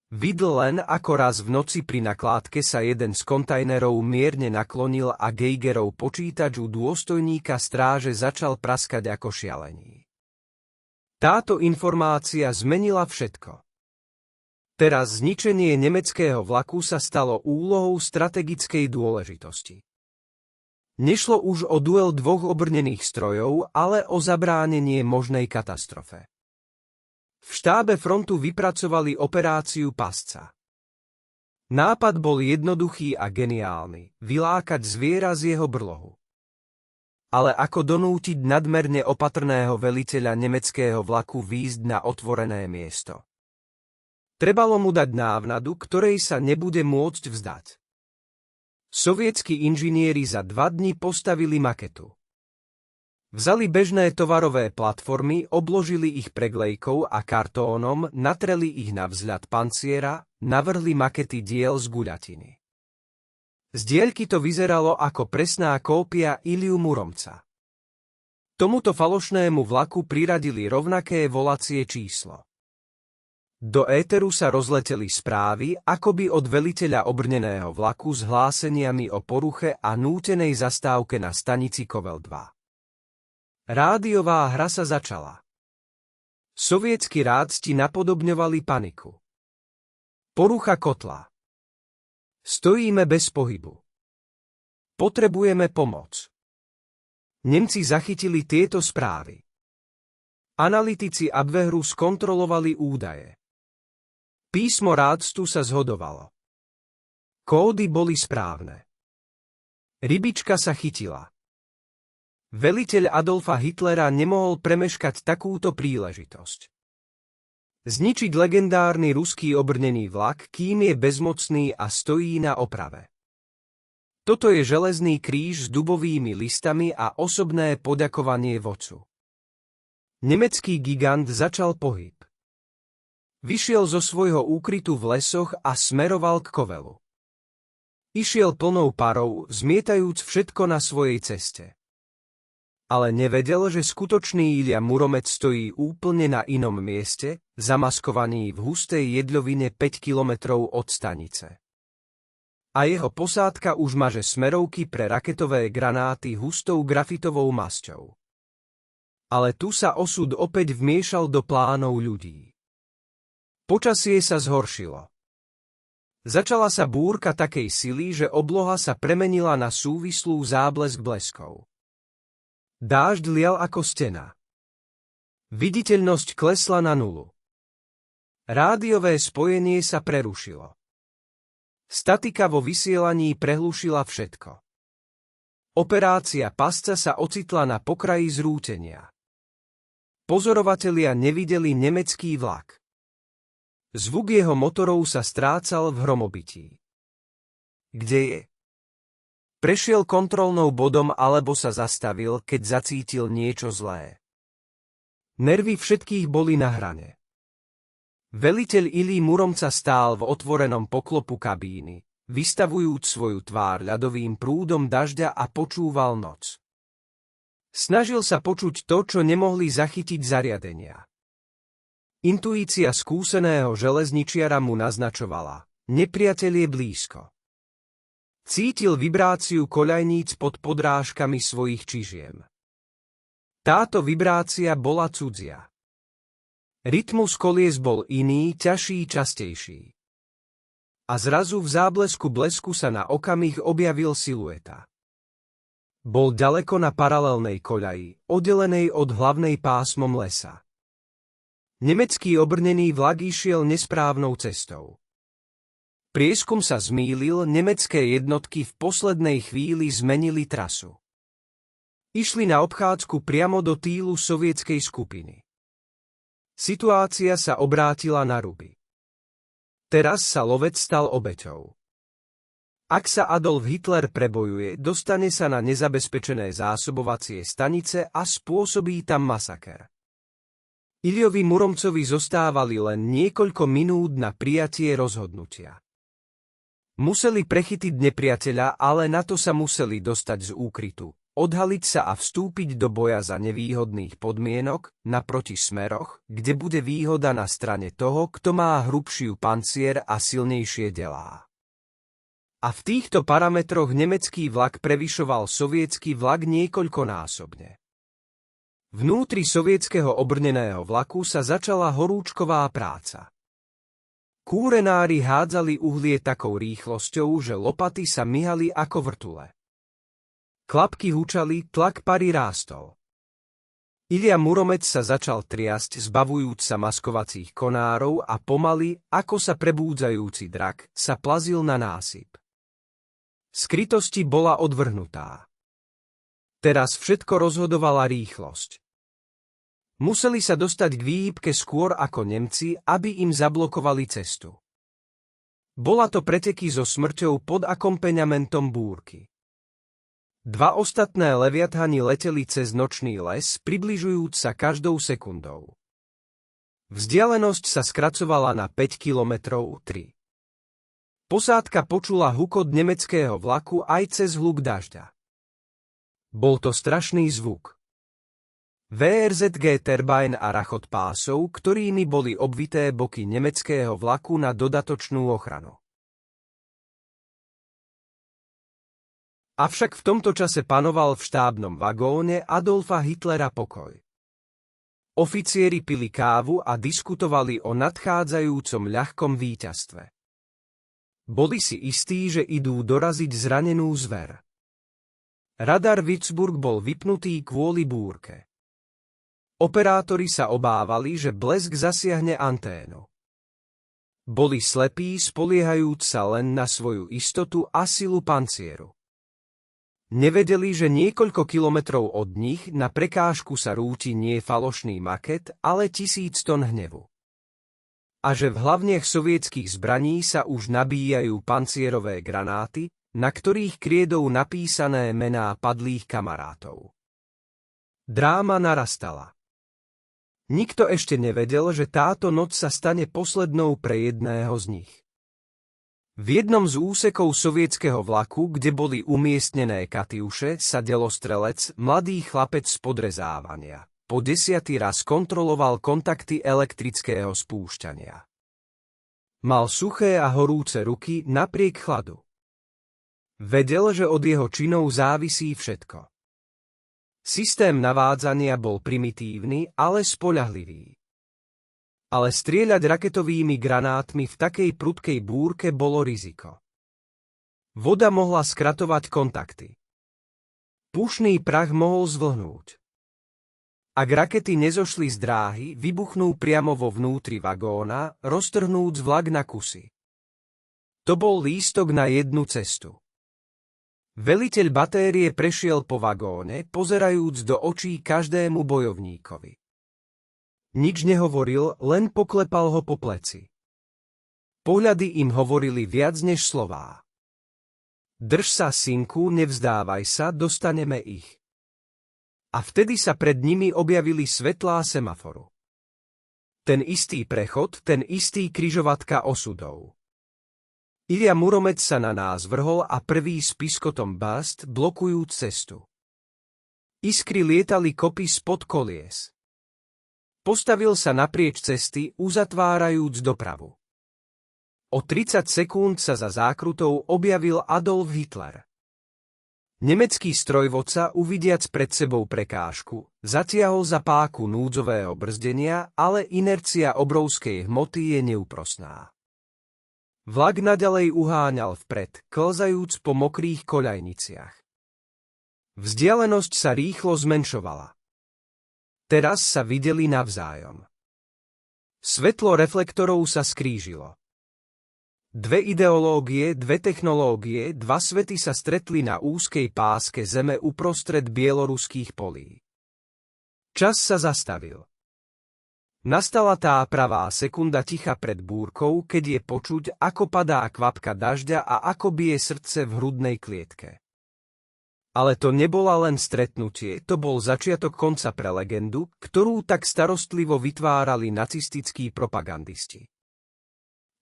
Videl len, ako raz v noci pri nakládke sa jeden z kontajnerov mierne naklonil a Geigerov počítač u dôstojníka stráže začal praskať ako šialený. Táto informácia zmenila všetko. Teraz zničenie nemeckého vlaku sa stalo úlohou strategickej dôležitosti. Nešlo už o duel dvoch obrnených strojov, ale o zabránenie možnej katastrofe. V štábe frontu vypracovali operáciu Pasca. Nápad bol jednoduchý a geniálny, vylákať zviera z jeho brlohu. Ale ako donútiť nadmerne opatrného veliteľa nemeckého vlaku výjsť na otvorené miesto? Trebalo mu dať návnadu, ktorej sa nebude môcť vzdať. Sovietskí inžinieri za 2 dni postavili maketu. Vzali bežné tovarové platformy, obložili ich preglejkou a kartónom, natreli ich na vzľad panciera, navrhli makety diel z guľatiny. Z diaľky to vyzeralo ako presná kópia Iliu Muromca. Tomuto falošnému vlaku priradili rovnaké volacie číslo. Do éteru sa rozleteli správy, akoby od veliteľa obrneného vlaku s hláseniami o poruche a nútenej zastávke na stanici Kovel 2. Rádiová hra sa začala. Sovietskí rádci napodobňovali paniku. Porucha kotla. Stojíme bez pohybu. Potrebujeme pomoc. Nemci zachytili tieto správy. Analytici Abwehru skontrolovali údaje. Písmo rádcu sa zhodovalo. Kódy boli správne. Rybička sa chytila. Veliteľ Adolfa Hitlera nemohol premeškať takúto príležitosť. Zničiť legendárny ruský obrnený vlak, kým je bezmocný a stojí na oprave. Toto je železný kríž s dubovými listami a osobné poďakovanie vodcu. Nemecký gigant začal pohyb. Vyšiel zo svojho úkrytu v lesoch a smeroval k Kovelu. Išiel plnou parou, zmietajúc všetko na svojej ceste. Ale nevedel, že skutočný Ilja Muromec stojí úplne na inom mieste, zamaskovaný v hustej jedľovine 5 kilometrov od stanice. A jeho posádka už maže smerovky pre raketové granáty hustou grafitovou masťou. Ale tu sa osud opäť vmiešal do plánov ľudí. Počasie sa zhoršilo. Začala sa búrka takej sily, že obloha sa premenila na súvislú záblesk bleskov. Dážď lial ako stena. Viditeľnosť klesla na nulu. Rádiové spojenie sa prerušilo. Statika vo vysielaní prehlušila všetko. Operácia Pasca sa ocitla na pokraji zrútenia. Pozorovatelia nevideli nemecký vlak. Zvuk jeho motorov sa strácal v hromobití. Kde je? Prešiel kontrolnou bodom alebo sa zastavil, keď zacítil niečo zlé. Nervy všetkých boli na hrane. Veliteľ Ilji Muromca stál v otvorenom poklopu kabíny, vystavujúc svoju tvár ľadovým prúdom dažďa a počúval noc. Snažil sa počuť to, čo nemohli zachytiť zariadenia. Intuícia skúseného železničiara mu naznačovala, nepriateľ je blízko. Cítil vibráciu koľajníc pod podrážkami svojich čižiem. Táto vibrácia bola cudzia. Rytmus kolies bol iný, ťažší, častejší. A zrazu v záblesku blesku sa na okamih objavil silueta. Bol ďaleko na paralelnej koľaji, oddelenej od hlavnej pásmom lesa. Nemecký obrnený vlak išiel nesprávnou cestou. Prieskum sa zmýlil, nemecké jednotky v poslednej chvíli zmenili trasu. Išli na obchádzku priamo do týlu sovietskej skupiny. Situácia sa obrátila na ruby. Teraz sa lovec stal obeťou. Ak sa Adolf Hitler prebojuje, dostane sa na nezabezpečené zásobovacie stanice a spôsobí tam masaker. Iljovi Muromcovi zostávali len niekoľko minút na prijatie rozhodnutia. Museli prechytiť nepriateľa, ale na to sa museli dostať z úkrytu, odhaliť sa a vstúpiť do boja za nevýhodných podmienok, na protismeroch, kde bude výhoda na strane toho, kto má hrubšiu pancier a silnejšie delá. A v týchto parametroch nemecký vlak prevyšoval sovietsky vlak niekoľkonásobne. Vnútri sovietskeho obrneného vlaku sa začala horúčková práca. Kúrenári hádzali uhlie takou rýchlosťou, že lopaty sa myhali ako vrtule. Klapky hučali, tlak pary rástol. Ilja Muromec sa začal triasť, zbavujúc sa maskovacích konárov a pomaly, ako sa prebúdzajúci drak, sa plazil na násyp. Skrytosti bola odvrhnutá. Teraz všetko rozhodovala rýchlosť. Museli sa dostať k výhybke skôr ako Nemci, aby im zablokovali cestu. Bola to preteky so smrťou pod akompeňamentom búrky. Dva ostatné leviathani leteli cez nočný les, približujúc sa každou sekundou. Vzdialenosť sa skracovala na 5 kilometrov 3. Posádka počula hukot nemeckého vlaku aj cez hluk dažďa. Bol to strašný zvuk. VRZG turbín a rachot pásov, ktorými boli obvité boky nemeckého vlaku na dodatočnú ochranu. Avšak v tomto čase panoval v štábnom vagóne Adolfa Hitlera pokoj. Oficieri pili kávu a diskutovali o nadchádzajúcom ľahkom víťazstve. Boli si istí, že idú doraziť zranenú zver. Radar Würzburg bol vypnutý kvôli búrke. Operátori sa obávali, že blesk zasiahne anténu. Boli slepí, spoliehajúc sa len na svoju istotu a silu pancieru. Nevedeli, že niekoľko kilometrov od nich na prekážku sa rúti nie falošný maket, ale 1000 ton hnevu. A že v hlavniach sovietských zbraní sa už nabíjajú pancierové granáty, na ktorých kriedou napísané mená padlých kamarátov. Dráma narastala. Nikto ešte nevedel, že táto noc sa stane poslednou pre jedného z nich. V jednom z úsekov sovietskeho vlaku, kde boli umiestnené katyuše, sa delostrelec, mladý chlapec z podrezávania, po 10. raz kontroloval kontakty elektrického spúšťania. Mal suché a horúce ruky napriek chladu. Vedel, že od jeho činov závisí všetko. Systém navádzania bol primitívny, ale spoľahlivý. Ale strieľať raketovými granátmi v takej prudkej búrke bolo riziko. Voda mohla skratovať kontakty. Pušný prach mohol zvlhnúť. Ak rakety nezošli z dráhy, vybuchnú priamo vo vnútri vagóna, roztrhnúc vlak na kusy. To bol lístok na jednu cestu. Veliteľ batérie prešiel po vagóne, pozerajúc do očí každému bojovníkovi. Nič nehovoril, len poklepal ho po pleci. Pohľady im hovorili viac než slová. Drž sa, synku, nevzdávaj sa, dostaneme ich. A vtedy sa pred nimi objavili svetlá semaforu. Ten istý prechod, ten istý križovatka osudov. Ilja Muromec sa na nás vrhol a prvý s piskotom bast, blokujúc cestu. Iskry lietali kopy spod kolies. Postavil sa naprieč cesty, uzatvárajúc dopravu. O 30 sekúnd sa za zákrutou objavil Adolf Hitler. Nemecký strojvodca, uvidiac pred sebou prekážku, zatiahol za páku núdzového brzdenia, ale inercia obrovskej hmoty je neúprosná. Vlak naďalej uháňal vpred, klzajúc po mokrých koľajniciach. Vzdialenosť sa rýchlo zmenšovala. Teraz sa videli navzájom. Svetlo reflektorov sa skrížilo. Dve ideológie, dve technológie, dva svety sa stretli na úzkej páske zeme uprostred bieloruských polí. Čas sa zastavil. Nastala tá pravá sekunda ticha pred búrkou, keď je počuť, ako padá kvapka dažďa a ako bije srdce v hrudnej klietke. Ale to nebola len stretnutie, to bol začiatok konca pre legendu, ktorú tak starostlivo vytvárali nacistickí propagandisti.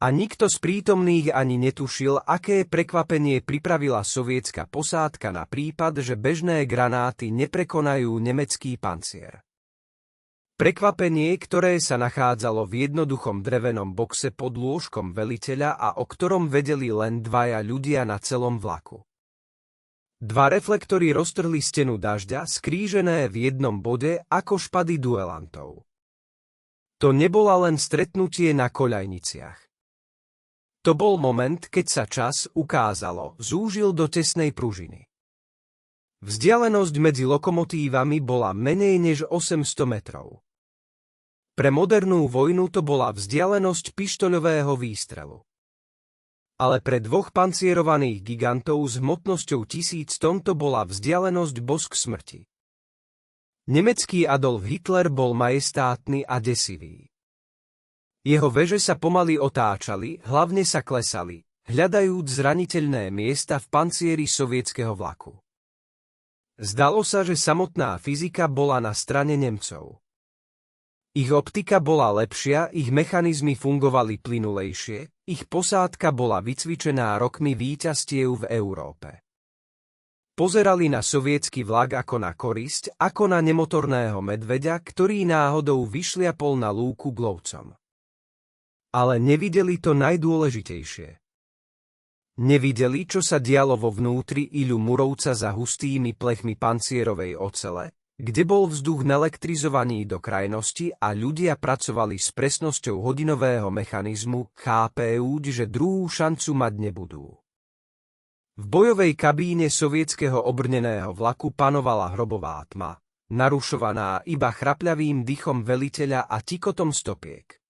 A nikto z prítomných ani netušil, aké prekvapenie pripravila sovietská posádka na prípad, že bežné granáty neprekonajú nemecký pancier. Prekvapenie, ktoré sa nachádzalo v jednoduchom drevenom boxe pod lôžkom veliteľa a o ktorom vedeli len dvaja ľudia na celom vlaku. Dva reflektory roztrhli stenu dažďa, skrížené v jednom bode ako špady duelantov. To nebola len stretnutie na koľajniciach. To bol moment, keď sa čas, ukázalo, zúžil do tesnej pružiny. Vzdialenosť medzi lokomotívami bola menej než 800 metrov. Pre modernú vojnu to bola vzdialenosť pištoľového výstrelu. Ale pre dvoch pancierovaných gigantov s hmotnosťou 1000 tón to bola vzdialenosť bosk smrti. Nemecký Adolf Hitler bol majestátny a desivý. Jeho veže sa pomaly otáčali, hlavne sa klesali, hľadajúc zraniteľné miesta v pancieri sovietskeho vlaku. Zdalo sa, že samotná fyzika bola na strane Nemcov. Ich optika bola lepšia, ich mechanizmy fungovali plynulejšie, ich posádka bola vycvičená rokmi víťazstiev v Európe. Pozerali na sovietsky vlak ako na korisť, ako na nemotorného medveďa, ktorý náhodou vyšliapol na lúku k lovcom. Ale nevideli to najdôležitejšie. Nevideli, čo sa dialo vo vnútri Iľu Murovca za hustými plechmi pancierovej ocele, kde bol vzduch nelektrizovaný do krajnosti a ľudia pracovali s presnosťou hodinového mechanizmu, chápejúc, že druhú šancu mať nebudú. V bojovej kabíne sovietskeho obrneného vlaku panovala hrobová tma, narušovaná iba chrapľavým dychom veliteľa a tikotom stopiek.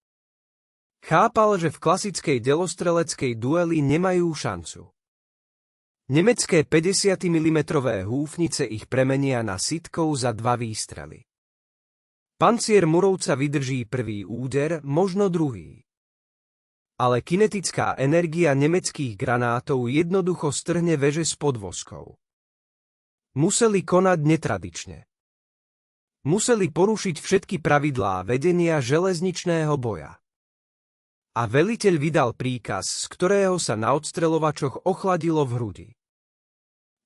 Chápal, že v klasickej delostreleckej dueli nemajú šancu. Nemecké 50 mm húfnice ich premenia na sitkov za 2 výstrely. Pancier Murovca vydrží prvý úder, možno druhý. Ale kinetická energia nemeckých granátov jednoducho strhne veže s podvozkou. Museli konať netradične. Museli porušiť všetky pravidlá vedenia železničného boja. A veliteľ vydal príkaz, z ktorého sa na odstreľovačoch ochladilo v hrudi.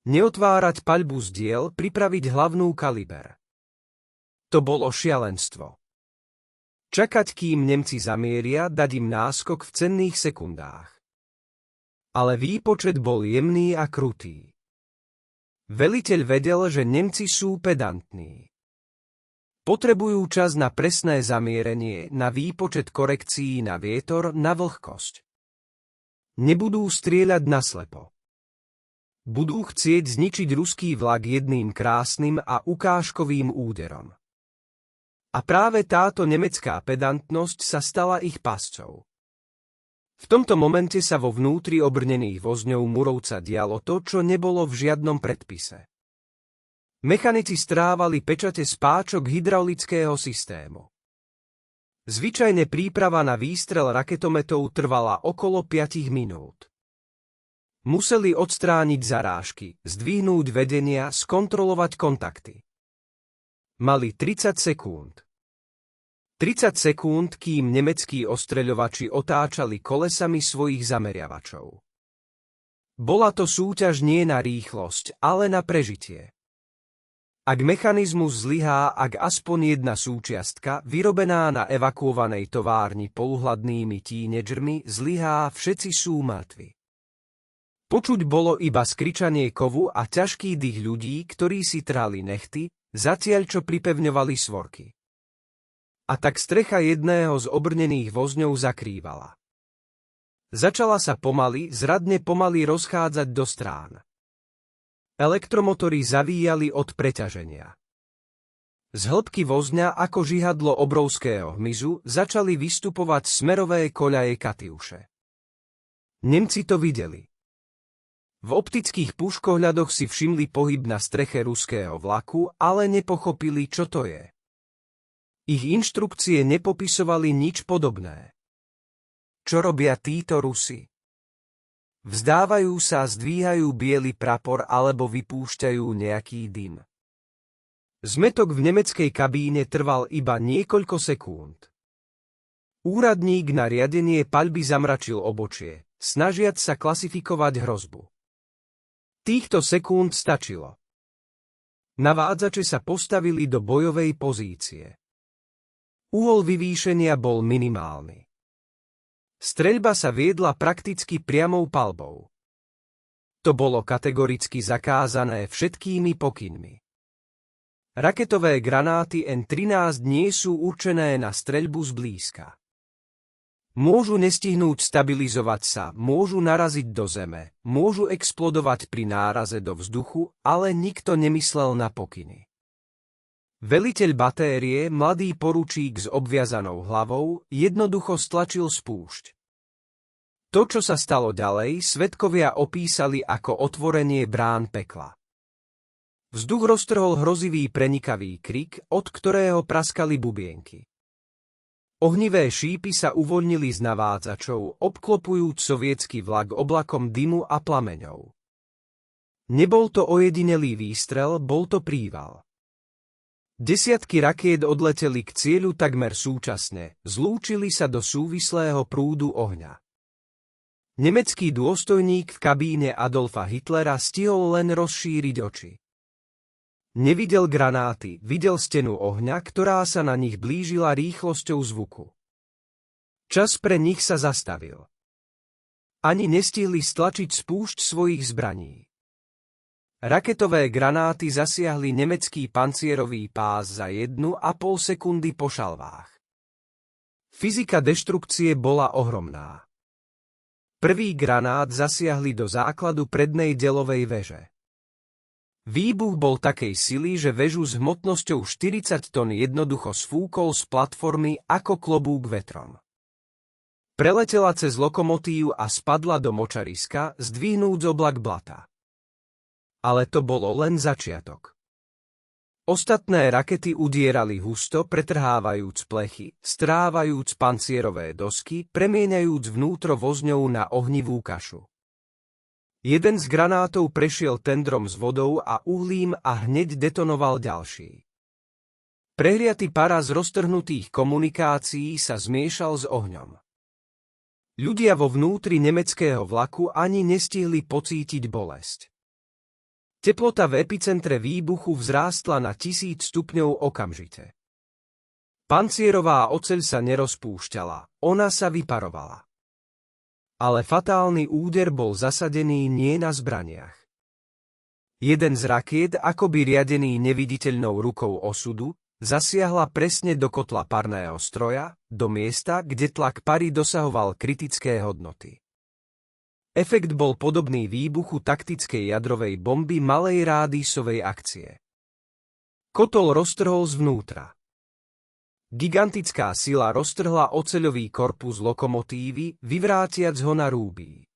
Neotvárať paľbu z diel, pripraviť hlavnú kaliber. To bolo šialenstvo. Čakať, kým Nemci zamieria, dať im náskok v cenných sekundách. Ale výpočet bol jemný a krutý. Veliteľ vedel, že Nemci sú pedantní. Potrebujú čas na presné zamierenie, na výpočet korekcií na vietor, na vlhkosť. Nebudú strieľať naslepo. Budú chcieť zničiť ruský vlak jedným krásnym a ukážkovým úderom. A práve táto nemecká pedantnosť sa stala ich pascou. V tomto momente sa vo vnútri obrnených vozňov Murovca dialo to, čo nebolo v žiadnom predpise. Mechanici strávali pečate z páčok hydraulického systému. Zvyčajne príprava na výstrel raketometov trvala okolo 5 minút. Museli odstrániť zarážky, zdvihnúť vedenia, skontrolovať kontakty. Mali 30 sekúnd. 30 sekúnd, kým nemeckí ostreľovači otáčali kolesami svojich zameriavačov. Bola to súťaž nie na rýchlosť, ale na prežitie. Ak mechanizmus zlyhá, ak aspoň jedna súčiastka, vyrobená na evakuovanej továrni poluhladnými tínedžermi, zlyhá, všetci sú mŕtvi. Počuť bolo iba skričanie kovu a ťažký dých ľudí, ktorí si trhali nechty, zatiaľ čo pripevňovali svorky. A tak strecha jedného z obrnených vozňov zakrývala. Začala sa zradne pomaly rozchádzať do strán. Elektromotory zavíjali od preťaženia. Z hĺbky vozňa ako žihadlo obrovského hmyzu začali vystupovať smerové koľaje Katyuše. Nemci to videli. V optických puškohľadoch si všimli pohyb na streche ruského vlaku, ale nepochopili, čo to je. Ich inštrukcie nepopisovali nič podobné. Čo robia títo Rusi? Vzdávajú sa, zdvíhajú biely prapor alebo vypúšťajú nejaký dym. Zmätok v nemeckej kabíne trval iba niekoľko sekúnd. Úradník na riadenie paľby zamračil obočie, snažiac sa klasifikovať hrozbu. Týchto sekúnd stačilo. Navádzače sa postavili do bojovej pozície. Uhol vyvýšenia bol minimálny. Streľba sa viedla prakticky priamou paľbou. To bolo kategoricky zakázané všetkými pokynmi. Raketové granáty N-13 nie sú určené na streľbu zblízka. Môžu nestihnúť stabilizovať sa, môžu naraziť do zeme, môžu explodovať pri náraze do vzduchu, ale nikto nemyslel na pokyny. Veliteľ batérie, mladý poručík s obviazanou hlavou, jednoducho stlačil spúšť. To, čo sa stalo ďalej, svedkovia opísali ako otvorenie brán pekla. Vzduch roztrhol hrozivý prenikavý krik, od ktorého praskali bubienky. Ohnivé šípy sa uvoľnili z navádzačov, obklopujúc sovietsky vlak oblakom dymu a plameňov. Nebol to ojedinelý výstrel, bol to príval. Desiatky rakiet odleteli k cieľu takmer súčasne, zlúčili sa do súvislého prúdu ohňa. Nemecký dôstojník v kabíne Adolfa Hitlera stihol len rozšíriť oči. Nevidel granáty, videl stenu ohňa, ktorá sa na nich blížila rýchlosťou zvuku. Čas pre nich sa zastavil. Ani nestihli stlačiť spúšť svojich zbraní. Raketové granáty zasiahli nemecký pancierový pás za 1,5 sekundy po šalvách. Fyzika deštrukcie bola ohromná. Prvý granát zasiahli do základu prednej delovej veže. Výbuch bol takej sily, že väžu s hmotnosťou 40 tón jednoducho sfúkol z platformy ako klobúk vetrom. Preletela cez lokomotív a spadla do močariska, zdvihnúc oblak blata. Ale to bolo len začiatok. Ostatné rakety udierali husto, pretrhávajúc plechy, strávajúc pancierové dosky, premieňajúc vnútro vozňov na ohnivú kašu. Jeden z granátov prešiel tendrom s vodou a uhlím a hneď detonoval ďalší. Prehliatý paraz roztrhnutých komunikácií sa zmiešal s ohňom. Ľudia vo vnútri nemeckého vlaku ani nestihli pocítiť bolesť. Teplota v epicentre výbuchu vzrástla na 1000 stupňov okamžite. Pancierová oceľ sa nerozpúšťala, ona sa vyparovala. Ale fatálny úder bol zasadený nie na zbraniach. Jeden z rakiet, akoby riadený neviditeľnou rukou osudu, zasiahla presne do kotla parného stroja, do miesta, kde tlak pary dosahoval kritické hodnoty. Efekt bol podobný výbuchu taktickej jadrovej bomby malej rádísovej akcie. Kotol roztrhol zvnútra. Gigantická sila roztrhla oceľový korpus lokomotívy, vyvrátiac ho na rúbí.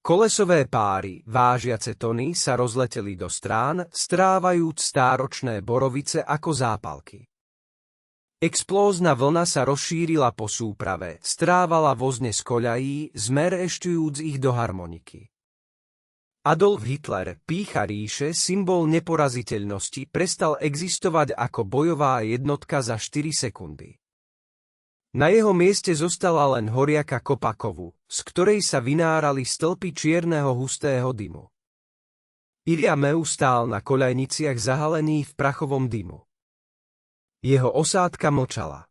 Kolesové páry, vážiace tony, sa rozleteli do strán, strávajúc stáročné borovice ako zápalky. Explózna vlna sa rozšírila po súprave, strávala vozne z koľají, zmerešťujúc ich do harmoniky. Adolf Hitler, pýcha ríše, symbol neporaziteľnosti, prestal existovať ako bojová jednotka za 4 sekundy. Na jeho mieste zostala len horiaka kopa kovu, z ktorej sa vynárali stĺpy čierneho hustého dymu. Ilja Meu stál na koľajniciach zahalený v prachovom dymu. Jeho osádka mlčala.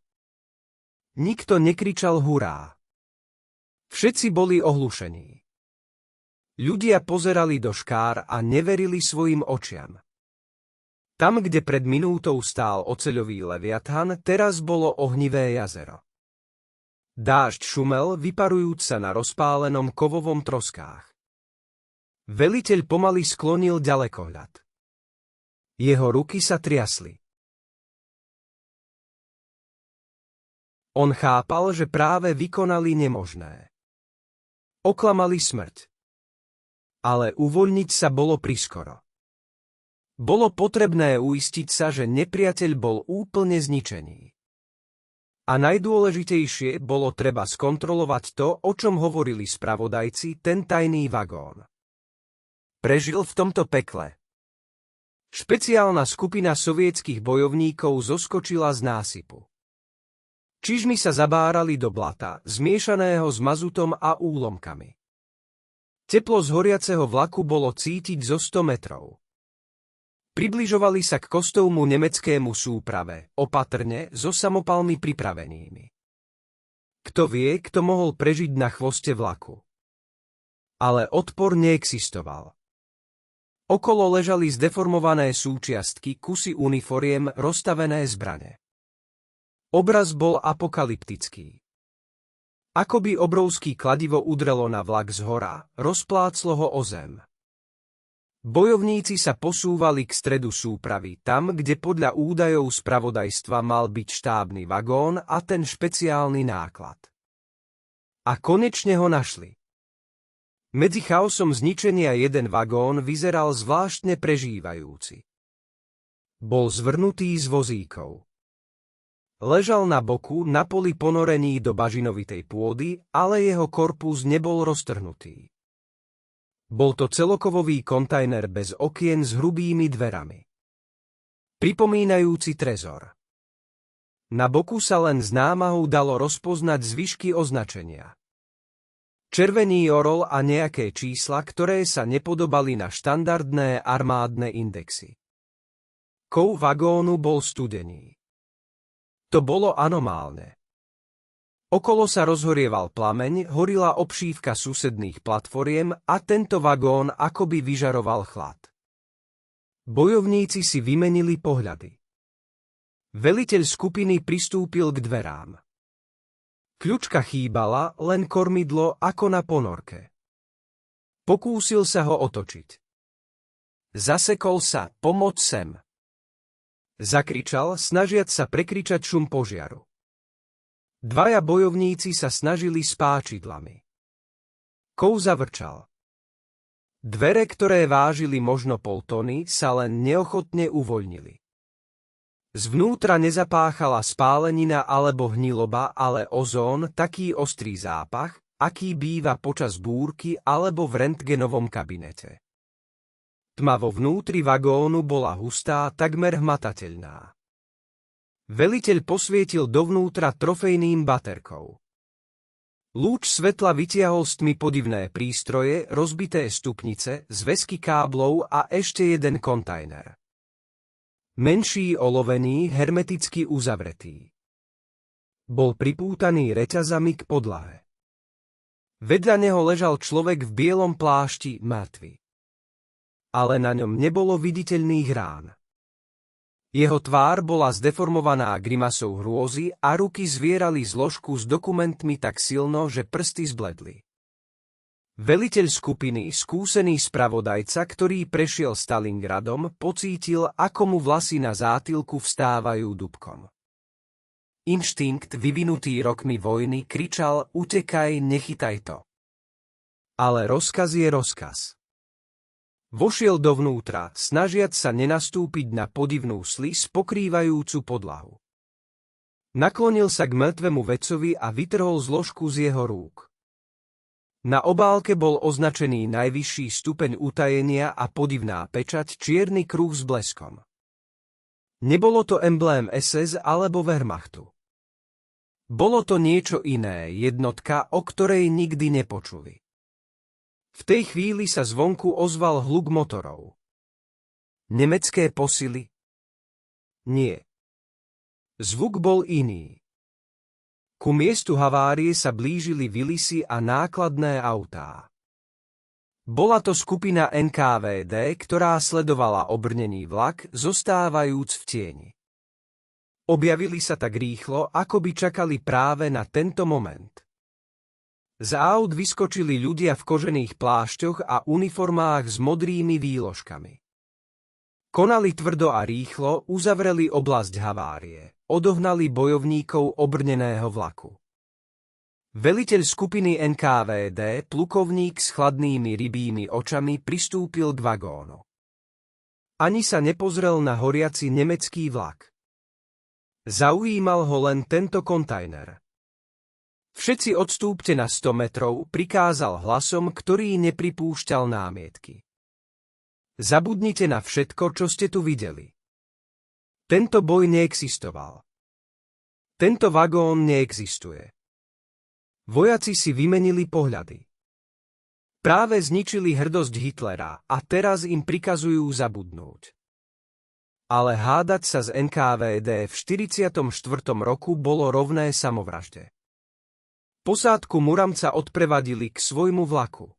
Nikto nekričal hurá. Všetci boli ohlušení. Ľudia pozerali do škár a neverili svojim očiam. Tam, kde pred minútou stál oceľový leviathan, teraz bolo ohnivé jazero. Dážď šumel, vyparujúc sa na rozpálenom kovovom troskách. Veliteľ pomaly sklonil ďalekohľad. Jeho ruky sa triasli. On chápal, že práve vykonali nemožné. Oklamali smrť. Ale uvoľniť sa bolo priskoro. Bolo potrebné uistiť sa, že nepriateľ bol úplne zničený. A najdôležitejšie bolo treba skontrolovať to, o čom hovorili spravodajci, ten tajný vagón. Prežil v tomto pekle. Špeciálna skupina sovietských bojovníkov zoskočila z násypu. Čižmy sa zabárali do blata, zmiešaného s mazutom a úlomkami. Teplo z horiaceho vlaku bolo cítiť zo 100 metrov. Približovali sa k kostolmu nemeckému súprave, opatrne, so samopalmi pripravenými. Kto vie, kto mohol prežiť na chvoste vlaku. Ale odpor neexistoval. Okolo ležali zdeformované súčiastky, kusy uniforiem, rozstavené zbrane. Obraz bol apokalyptický. Akoby obrovský kladivo udrelo na vlak zhora, rozpláclo ho o zem. Bojovníci sa posúvali k stredu súpravy, tam, kde podľa údajov spravodajstva mal byť štábny vagón a ten špeciálny náklad. A konečne ho našli. Medzi chaosom zničenia jeden vagón vyzeral zvláštne prežívajúci. Bol zvrnutý z vozíkov. Ležal na boku, na poli ponorený do bažinovitej pôdy, ale jeho korpus nebol roztrhnutý. Bol to celokovový kontajner bez okien s hrubými dverami. Pripomínajúci trezor. Na boku sa len s námahou dalo rozpoznať zvyšky označenia. Červený orol a nejaké čísla, ktoré sa nepodobali na štandardné armádne indexy. Kov vagónu bol studený. To bolo anomálne. Okolo sa rozhorieval plameň, horila obšívka susedných platformiem a tento vagón akoby vyžaroval chlad. Bojovníci si vymenili pohľady. Veliteľ skupiny pristúpil k dverám. Kľučka chýbala, len kormidlo ako na ponorke. Pokúsil sa ho otočiť. Zasekol sa, pomoc sem. Zakričal, snažiac sa prekričať šum požiaru. Dvaja bojovníci sa snažili s páčidlami. Kov zavrčal. Dvere, ktoré vážili možno 0,5 tony, sa len neochotne uvoľnili. Zvnútra nezapáchala spálenina alebo hniloba, ale ozón, taký ostrý zápach, aký býva počas búrky alebo v rentgenovom kabinete. Tma vo vnútri vagónu bola hustá, takmer hmatateľná. Veliteľ posvietil dovnútra trofejným baterkou. Lúč svetla vytiahol z tmy podivné prístroje, rozbité stupnice, zväzky káblov a ešte jeden kontajner. Menší olovený, hermeticky uzavretý. Bol pripútaný reťazami k podlahe. Vedľa neho ležal človek v bielom plášti, mŕtvy. Ale na ňom nebolo viditeľných rán. Jeho tvár bola zdeformovaná grimasou hrôzy a ruky zvierali zložku s dokumentmi tak silno, že prsty zbledli. Veliteľ skupiny, skúsený spravodajca, ktorý prešiel Stalingradom, pocítil, ako mu vlasy na zátilku vstávajú dúbkom. Inštinkt, vyvinutý rokmi vojny, kričal: utekaj, nechytaj to. Ale rozkaz je rozkaz. Vošiel dovnútra, snažiac sa nenastúpiť na podivnú slis pokrývajúcu podlahu. Naklonil sa k mŕtvemu vedcovi a vytrhol zložku z jeho rúk. Na obálke bol označený najvyšší stupeň utajenia a podivná pečať, čierny kruh s bleskom. Nebolo to emblém SS alebo Wehrmachtu. Bolo to niečo iné, jednotka, o ktorej nikdy nepočuli. V tej chvíli sa zvonku ozval hluk motorov. Nemecké posily? Nie. Zvuk bol iný. Ku miestu havárie sa blížili Willisy a nákladné autá. Bola to skupina NKVD, ktorá sledovala obrnený vlak, zostávajúc v tieni. Objavili sa tak rýchlo, ako by čakali práve na tento moment. Z aut vyskočili ľudia v kožených plášťoch a uniformách s modrými výložkami. Konali tvrdo a rýchlo, uzavreli oblasť havárie, odohnali bojovníkov obrneného vlaku. Veliteľ skupiny NKVD, plukovník s chladnými rybími očami, pristúpil k vagónu. Ani sa nepozrel na horiaci nemecký vlak. Zaujímal ho len tento kontajner. Všetci odstúpte na 100 metrov, prikázal hlasom, ktorý nepripúšťal námietky. Zabudnite na všetko, čo ste tu videli. Tento boj neexistoval. Tento vagón neexistuje. Vojaci si vymenili pohľady. Práve zničili hrdosť Hitlera a teraz im prikazujú zabudnúť. Ale hádať sa z NKVD v 44. roku bolo rovné samovražde. Posádku Muramca odprevadili k svojmu vlaku.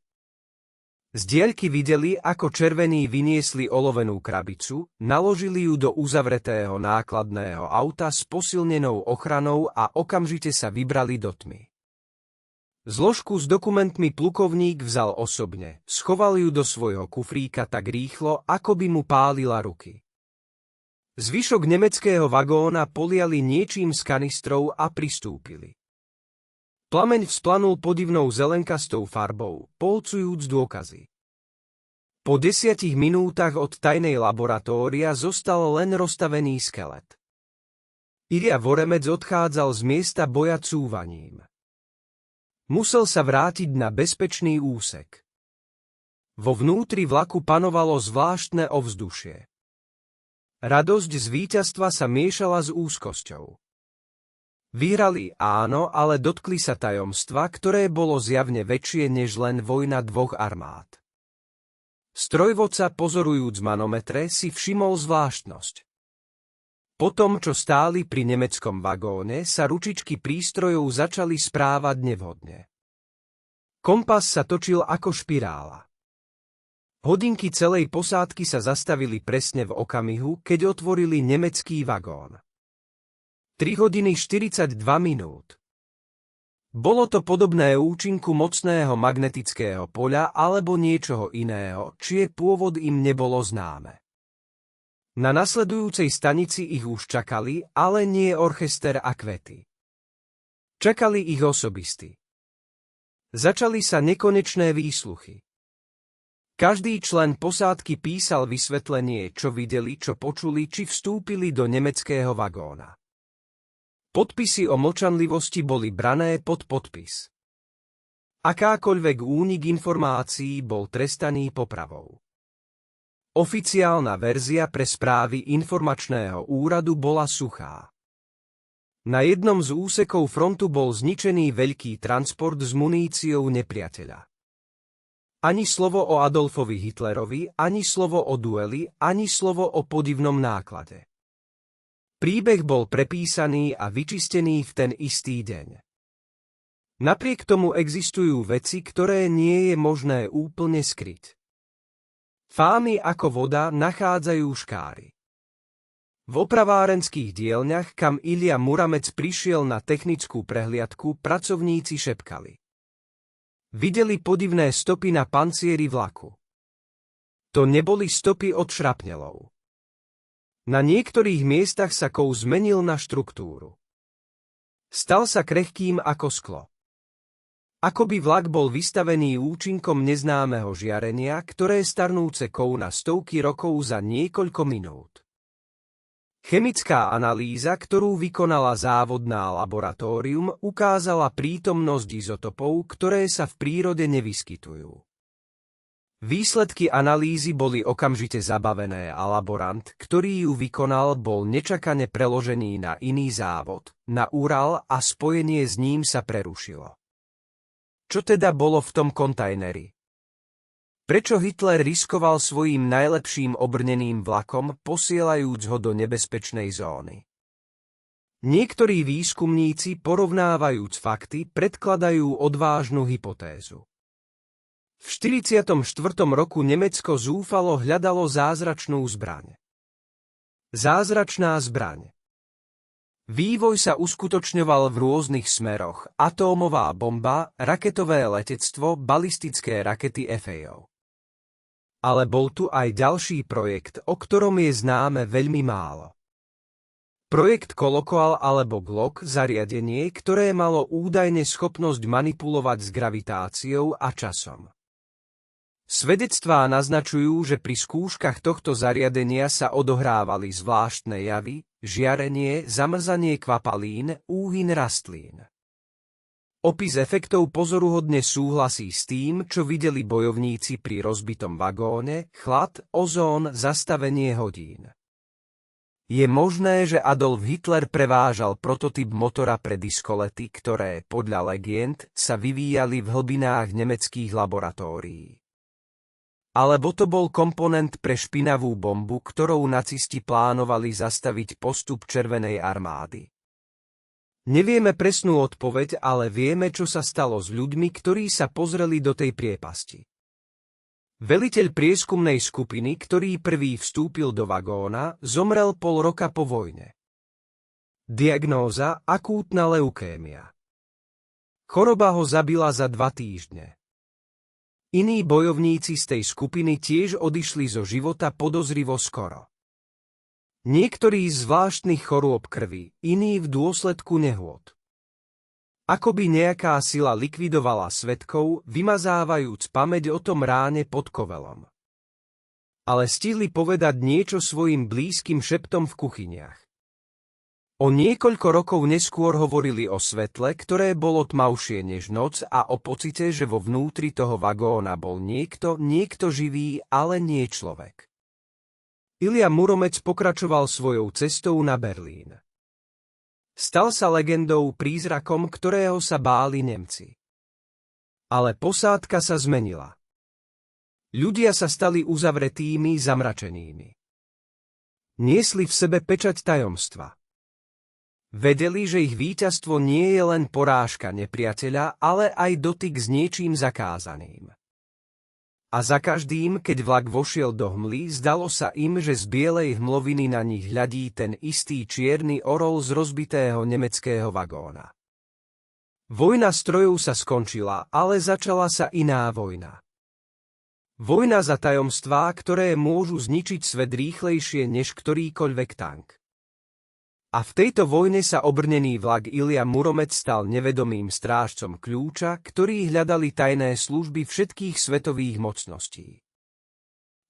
Z diaľky videli, ako červení vyniesli olovenú krabicu, naložili ju do uzavretého nákladného auta s posilnenou ochranou a okamžite sa vybrali do tmy. Zložku s dokumentmi plukovník vzal osobne, schoval ju do svojho kufríka tak rýchlo, ako by mu pálila ruky. Zvyšok nemeckého vagóna poliali niečím z kanistrov a pristúpili. Plameň vzplanul podivnou zelenkastou farbou, polcujúc dôkazy. Po 10 minútach od tajnej laboratória zostal len rozstavený skelet. Ilia Voremec odchádzal z miesta boja cúvaním. Musel sa vrátiť na bezpečný úsek. Vo vnútri vlaku panovalo zvláštne ovzdušie. Radosť z víťazstva sa miešala s úzkosťou. Vyhrali áno, ale dotkli sa tajomstva, ktoré bolo zjavne väčšie než len vojna dvoch armád. Strojvodca, pozorujúc manometre, si všimol zvláštnosť. Po tom, čo stáli pri nemeckom vagóne, sa ručičky prístrojov začali správať nevhodne. Kompas sa točil ako špirála. Hodinky celej posádky sa zastavili presne v okamihu, keď otvorili nemecký vagón. 3 hodiny 42 minút. Bolo to podobné účinku mocného magnetického poľa alebo niečoho iného, čie pôvod im nebolo známe. Na nasledujúcej stanici ich už čakali, ale nie orchester a kvety. Čakali ich osobisti. Začali sa nekonečné výsluchy. Každý člen posádky písal vysvetlenie, čo videli, čo počuli, či vstúpili do nemeckého vagóna. Podpisy o mlčanlivosti boli brané pod podpis. Akákoľvek únik informácií bol trestaný popravou. Oficiálna verzia pre správy informačného úradu bola suchá. Na jednom z úsekov frontu bol zničený veľký transport s muníciou nepriateľa. Ani slovo o Adolfovi Hitlerovi, ani slovo o dueli, ani slovo o podivnom náklade. Príbeh bol prepísaný a vyčistený v ten istý deň. Napriek tomu existujú veci, ktoré nie je možné úplne skryť. Fámy ako voda nachádzajú škáry. V opravárenských dielňach, kam Ilia Muromec prišiel na technickú prehliadku, pracovníci šepkali. Videli podivné stopy na pancieri vlaku. To neboli stopy od šrapnelov. Na niektorých miestach sa kov zmenil na štruktúru. Stal sa krehkým ako sklo. Ako by vlak bol vystavený účinkom neznámeho žiarenia, ktoré starnúce kov na stovky rokov za niekoľko minút. Chemická analýza, ktorú vykonala závodná laboratórium, ukázala prítomnosť izotopov, ktoré sa v prírode nevyskytujú. Výsledky analýzy boli okamžite zabavené a laborant, ktorý ju vykonal, bol nečakane preložený na iný závod, na Ural, a spojenie s ním sa prerušilo. Čo teda bolo v tom kontajneri? Prečo Hitler riskoval svojím najlepším obrneným vlakom, posielajúc ho do nebezpečnej zóny? Niektorí výskumníci, porovnávajúc fakty, predkladajú odvážnu hypotézu. V 44. roku Nemecko zúfalo hľadalo zázračnú zbraň. Zázračná zbraň. Vývoj sa uskutočňoval v rôznych smeroch: atómová bomba, raketové letectvo, balistické rakety FAO. Ale bol tu aj ďalší projekt, o ktorom je známe veľmi málo. Projekt Kolokoal alebo Glock, zariadenie, ktoré malo údajne schopnosť manipulovať s gravitáciou a časom. Svedectvá naznačujú, že pri skúškach tohto zariadenia sa odohrávali zvláštne javy, žiarenie, zamrzanie kvapalín, úhyn rastlín. Opis efektov pozoruhodne súhlasí s tým, čo videli bojovníci pri rozbitom vagóne: chlad, ozón, zastavenie hodín. Je možné, že Adolf Hitler prevážal prototyp motora pre diskolety, ktoré, podľa legend, sa vyvíjali v hlbinách nemeckých laboratórií. Alebo to bol komponent pre špinavú bombu, ktorou nacisti plánovali zastaviť postup Červenej armády. Nevieme presnú odpoveď, ale vieme, čo sa stalo s ľuďmi, ktorí sa pozreli do tej priepasti. Veliteľ prieskumnej skupiny, ktorý prvý vstúpil do vagóna, zomrel pol roka po vojne. Diagnóza: akútna leukémia. Choroba ho zabila za 2 týždne. Iní bojovníci z tej skupiny tiež odišli zo života podozrivo skoro. Niektorí z zvláštnych chorôb krvi, iní v dôsledku nehôd. Ako by nejaká sila likvidovala svedkov, vymazávajúc pamäť o tom ráne pod kovelom. Ale stihli povedať niečo svojim blízkym šeptom v kuchyniach. O niekoľko rokov neskôr hovorili o svetle, ktoré bolo tmavšie než noc, a o pocite, že vo vnútri toho vagóna bol niekto živý, ale nie človek. Ilia Muromec pokračoval svojou cestou na Berlín. Stal sa legendou, prízrakom, ktorého sa báli Nemci. Ale posádka sa zmenila. Ľudia sa stali uzavretými, zamračenými. Niesli v sebe pečať tajomstva. Vedeli, že ich víťazstvo nie je len porážka nepriateľa, ale aj dotyk s niečím zakázaným. A za každým, keď vlak vošiel do hmly, zdalo sa im, že z bielej hmloviny na nich hľadí ten istý čierny orol z rozbitého nemeckého vagóna. Vojna strojov sa skončila, ale začala sa iná vojna. Vojna za tajomstvá, ktoré môžu zničiť svet rýchlejšie než ktorýkoľvek tank. A v tejto vojne sa obrnený vlak Ilia Muromec stal nevedomým strážcom kľúča, ktorý hľadali tajné služby všetkých svetových mocností.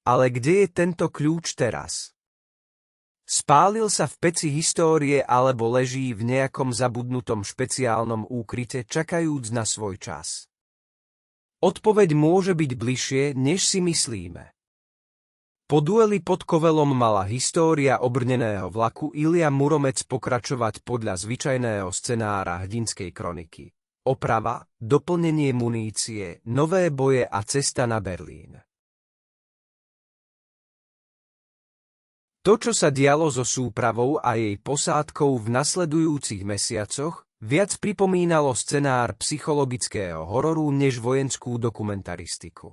Ale kde je tento kľúč teraz? Spálil sa v peci histórie alebo leží v nejakom zabudnutom špeciálnom úkryte, čakajúc na svoj čas? Odpoveď môže byť bližšie, než si myslíme. Po dueli pod Kovelom mala história obrneného vlaku Ilia Muromec pokračovať podľa zvyčajného scenára hrdinskej kroniky. Oprava, doplnenie munície, nové boje a cesta na Berlín. To, čo sa dialo so súpravou a jej posádkou v nasledujúcich mesiacoch, viac pripomínalo scenár psychologického hororu než vojenskú dokumentaristiku.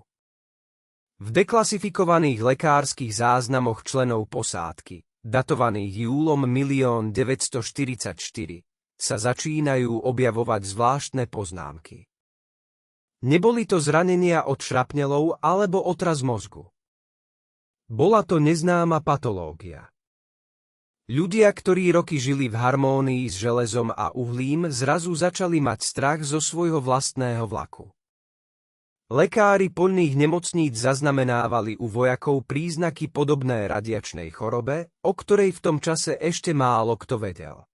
V deklasifikovaných lekárskych záznamoch členov posádky, datovaných júlom 1944, sa začínajú objavovať zvláštne poznámky. Neboli to zranenia od šrapnelov alebo otras mozgu. Bola to neznáma patológia. Ľudia, ktorí roky žili v harmónii s železom a uhlím, zrazu začali mať strach zo svojho vlastného vlaku. Lekári poľných nemocníc zaznamenávali u vojakov príznaky podobné radiačnej chorobe, o ktorej v tom čase ešte málo kto vedel.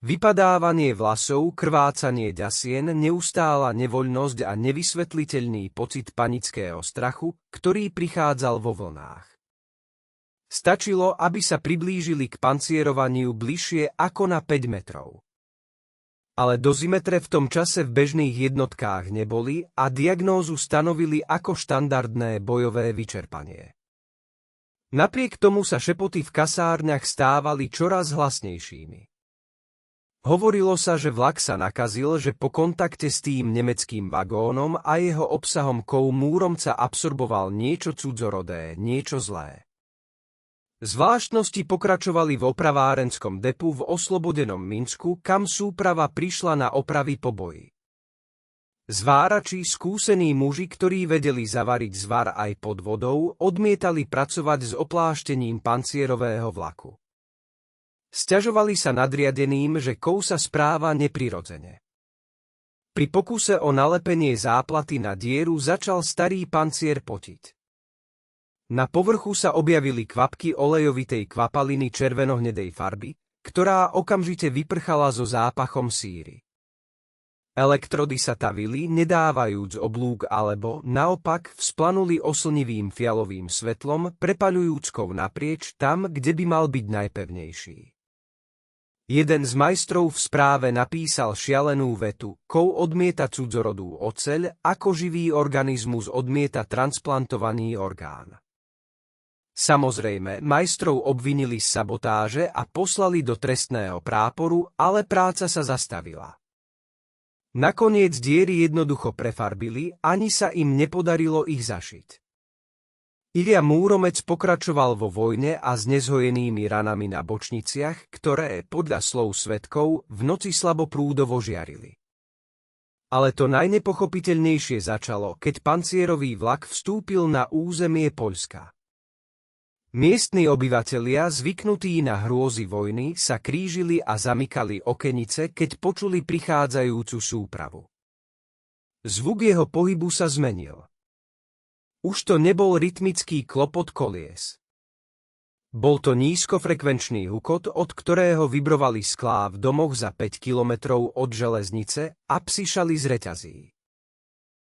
Vypadávanie vlasov, krvácanie ďasien, neustála nevoľnosť a nevysvetliteľný pocit panického strachu, ktorý prichádzal vo vlnách. Stačilo, aby sa priblížili k pancierovaniu bližšie ako na 5 metrov. Ale dozimetre v tom čase v bežných jednotkách neboli a diagnózu stanovili ako štandardné bojové vyčerpanie. Napriek tomu sa šepoty v kasárňach stávali čoraz hlasnejšími. Hovorilo sa, že vlak sa nakazil, že po kontakte s tým nemeckým vagónom a jeho obsahom kov Múromca absorboval niečo cudzorodé, niečo zlé. Zvláštnosti pokračovali v opravárenskom depu v oslobodenom Minsku, kam súprava prišla na opravy po boji. Zvárači, skúsení muži, ktorí vedeli zavariť zvar aj pod vodou, odmietali pracovať s opláštením pancierového vlaku. Sťažovali sa nadriadeným, že kov sa správa neprirodzene. Pri pokuse o nalepenie záplaty na dieru začal starý pancier potiť. Na povrchu sa objavili kvapky olejovitej kvapaliny červenohnedej farby, ktorá okamžite vyprchala so zápachom síry. Elektrody sa tavili, nedávajúc oblúk alebo, naopak, vzplanuli oslnivým fialovým svetlom, prepaľujúc kov naprieč tam, kde by mal byť najpevnejší. Jeden z majstrov v správe napísal šialenú vetu: kov odmieta cudzorodú oceľ, ako živý organizmus odmieta transplantovaný orgán. Samozrejme, majstrov obvinili z sabotáže a poslali do trestného práporu, ale práca sa zastavila. Nakoniec diery jednoducho prefarbili, ani sa im nepodarilo ich zašiť. Ilia Múromec pokračoval vo vojne a s nezhojenými ranami na bočniciach, ktoré, podľa slov svedkov, v noci slabo prúdovo žiarili. Ale to najnepochopiteľnejšie začalo, keď pancierový vlak vstúpil na územie Poľska. Miestni obyvatelia, zvyknutí na hrôzy vojny, sa krížili a zamykali okenice, keď počuli prichádzajúcu súpravu. Zvuk jeho pohybu sa zmenil. Už to nebol rytmický klopot kolies. Bol to nízkofrekvenčný hukot, od ktorého vibrovali sklá v domoch za 5 kilometrov od železnice a psi šali z reťazí.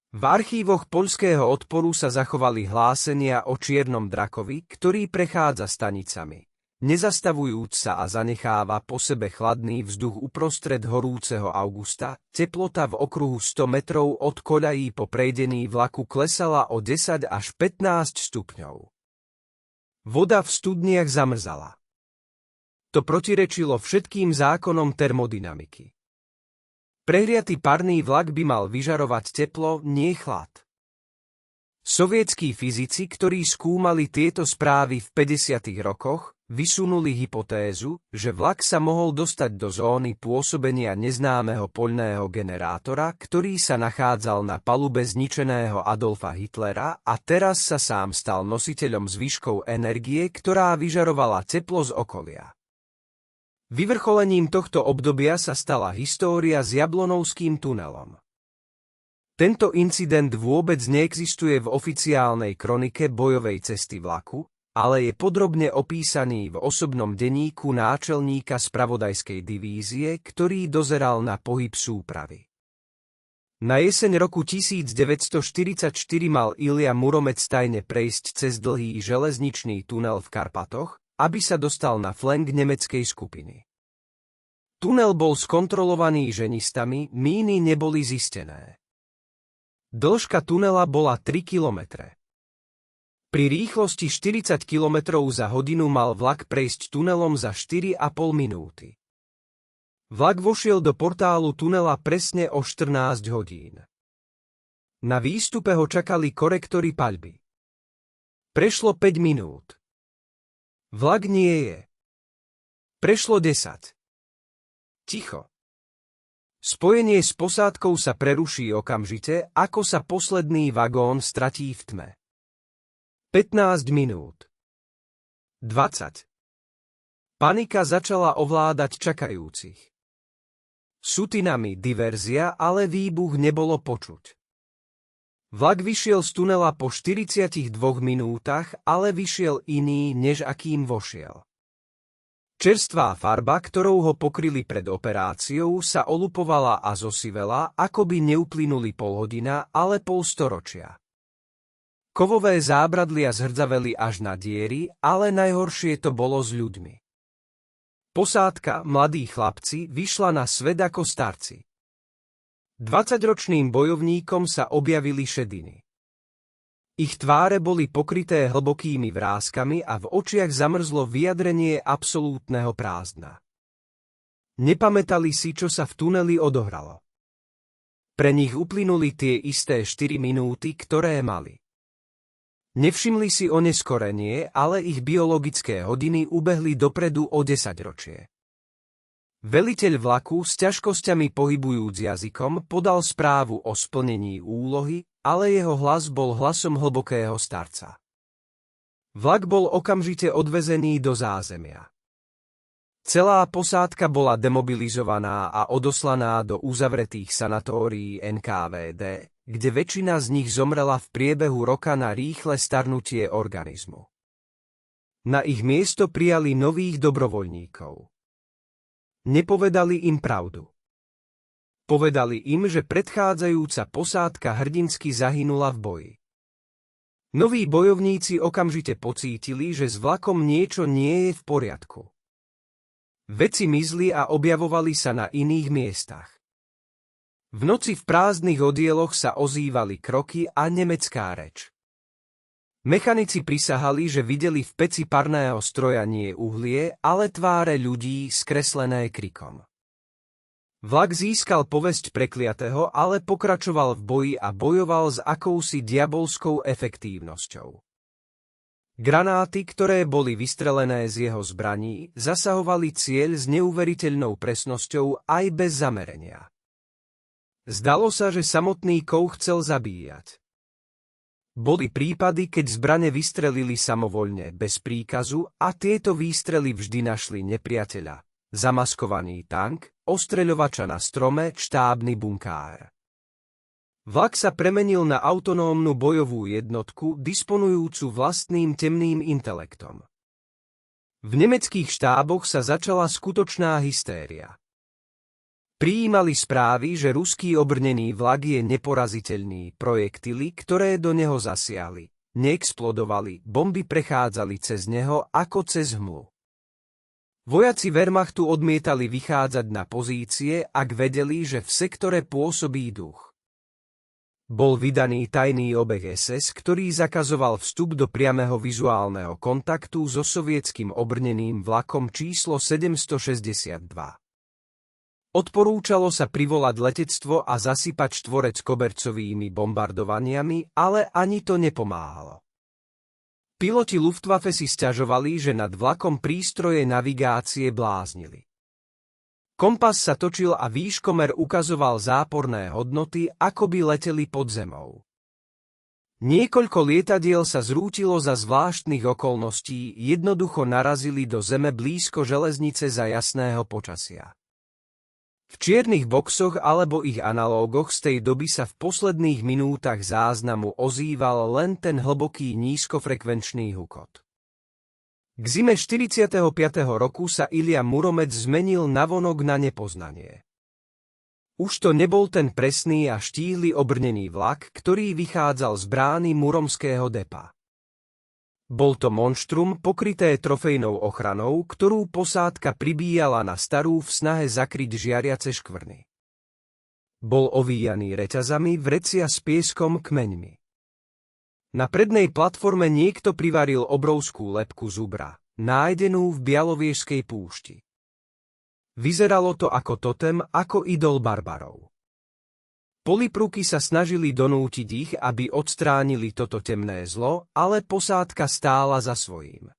V archívoch poľského odporu sa zachovali hlásenia o čiernom drakovi, ktorý prechádza stanicami, nezastavujúc sa a zanecháva po sebe chladný vzduch uprostred horúceho augusta. Teplota v okruhu 100 metrov od koľají po prejdení vlaku klesala o 10 až 15 stupňov. Voda v studniach zamrzala. To protirečilo všetkým zákonom termodynamiky. Prehriatý parný vlak by mal vyžarovať teplo, nie chlad. Sovietskí fyzici, ktorí skúmali tieto správy v 50. rokoch, vysunuli hypotézu, že vlak sa mohol dostať do zóny pôsobenia neznámeho poľného generátora, ktorý sa nachádzal na palube zničeného Adolfa Hitlera a teraz sa sám stal nositeľom zvyškov energie, ktorá vyžarovala teplo z okolia. Vyvrcholením tohto obdobia sa stala história s Jablonovským tunelom. Tento incident vôbec neexistuje v oficiálnej kronike bojovej cesty vlaku, ale je podrobne opísaný v osobnom denníku náčelníka spravodajskej divízie, ktorý dozeral na pohyb súpravy. Na jeseň roku 1944 mal Ilja Muromec tajne prejsť cez dlhý železničný tunel v Karpatoch, aby sa dostal na flank nemeckej skupiny. Tunel bol skontrolovaný ženistami, míny neboli zistené. Dĺžka tunela bola 3 kilometre. Pri rýchlosti 40 km za hodinu mal vlak prejsť tunelom za 4,5 minúty. Vlak vošiel do portálu tunela presne o 14 hodín. Na výstupe ho čakali korektory paľby. Prešlo 5 minút. Vlak nie je. Prešlo 10. Ticho. Spojenie s posádkou sa preruší okamžite, ako sa posledný vagón stratí v tme. 15 minút. 20. Panika začala ovládať čakajúcich. Sutinami diverzia, ale výbuch nebolo počuť. Vlak vyšiel z tunela po 42 minútach, ale vyšiel iný, než akým vošiel. Čerstvá farba, ktorou ho pokryli pred operáciou, sa olupovala a zosivela, ako by neuplynuli polhodina, ale polstoročia. Kovové zábradlia zhrdzaveli až na diery, ale najhoršie to bolo s ľuďmi. Posádka, mladí chlapci, vyšla na svet ako starci. 20-ročným bojovníkom sa objavili šediny. Ich tváre boli pokryté hlbokými vráskami a v očiach zamrzlo vyjadrenie absolútneho prázdna. Nepamätali si, čo sa v tuneli odohralo. Pre nich uplynuli tie isté 4 minúty, ktoré mali. Nevšimli si oneskorenie, ale ich biologické hodiny ubehli dopredu o 10 ročie. Veliteľ vlaku s ťažkosťami pohybujúc jazykom podal správu o splnení úlohy, ale jeho hlas bol hlasom hlbokého starca. Vlak bol okamžite odvezený do zázemia. Celá posádka bola demobilizovaná a odoslaná do uzavretých sanatórií NKVD, kde väčšina z nich zomrela v priebehu roka na rýchle starnutie organizmu. Na ich miesto prijali nových dobrovoľníkov. Nepovedali im pravdu. Povedali im, že predchádzajúca posádka hrdinsky zahynula v boji. Noví bojovníci okamžite pocítili, že s vlakom niečo nie je v poriadku. Veci mizli a objavovali sa na iných miestach. V noci v prázdnych oddieloch sa ozývali kroky a nemecká reč. Mechanici prisahali, že videli v peci parného stroja nie uhlie, ale tváre ľudí skreslené krikom. Vlak získal povesť prekliatého, ale pokračoval v boji a bojoval s akousi diabolskou efektívnosťou. Granáty, ktoré boli vystrelené z jeho zbraní, zasahovali cieľ s neuveriteľnou presnosťou aj bez zamerenia. Zdalo sa, že samotný kov chcel zabíjať. Boli prípady, keď zbrane vystrelili samovoľne, bez príkazu, a tieto výstrely vždy našli nepriateľa. Zamaskovaný tank, ostreľovača na strome, štábny bunkár. Vlak sa premenil na autonómnu bojovú jednotku, disponujúcu vlastným temným intelektom. V nemeckých štáboch sa začala skutočná hystéria. Prijímali správy, že ruský obrnený vlak je neporaziteľný, projektily, ktoré do neho zasiahli, neexplodovali, bomby prechádzali cez neho ako cez hmlu. Vojaci Wehrmachtu odmietali vychádzať na pozície, ak vedeli, že v sektore pôsobí duch. Bol vydaný tajný obeh SS, ktorý zakazoval vstup do priameho vizuálneho kontaktu so sovietským obrneným vlakom číslo 762. Odporúčalo sa privolať letectvo a zasypať štvorec kobercovými bombardovaniami, ale ani to nepomáhalo. Piloti Luftwaffe si sťažovali, že nad vlakom prístroje navigácie bláznili. Kompas sa točil a výškomer ukazoval záporné hodnoty, ako by leteli pod zemou. Niekoľko lietadiel sa zrútilo za zvláštnych okolností, jednoducho narazili do zeme blízko železnice za jasného počasia. V čiernych boxoch alebo ich analógoch z tej doby sa v posledných minútach záznamu ozýval len ten hlboký nízkofrekvenčný hukot. K zime 45. roku sa Ilja Muromec zmenil navonok na nepoznanie. Už to nebol ten presný a štíhly obrnený vlak, ktorý vychádzal z brány muromského depa. Bol to monštrum pokryté trofejnou ochranou, ktorú posádka pribíjala na starú v snahe zakryť žiariace škvrny. Bol ovíjaný reťazami vrecia s pieskom kmeňmi. Na prednej platforme niekto privaril obrovskú lebku zubra, nájdenú v Bialoviežskej púšti. Vyzeralo to ako totem, ako idol barbarov. Polipruky sa snažili donútiť ich, aby odstránili toto temné zlo, ale posádka stála za svojím.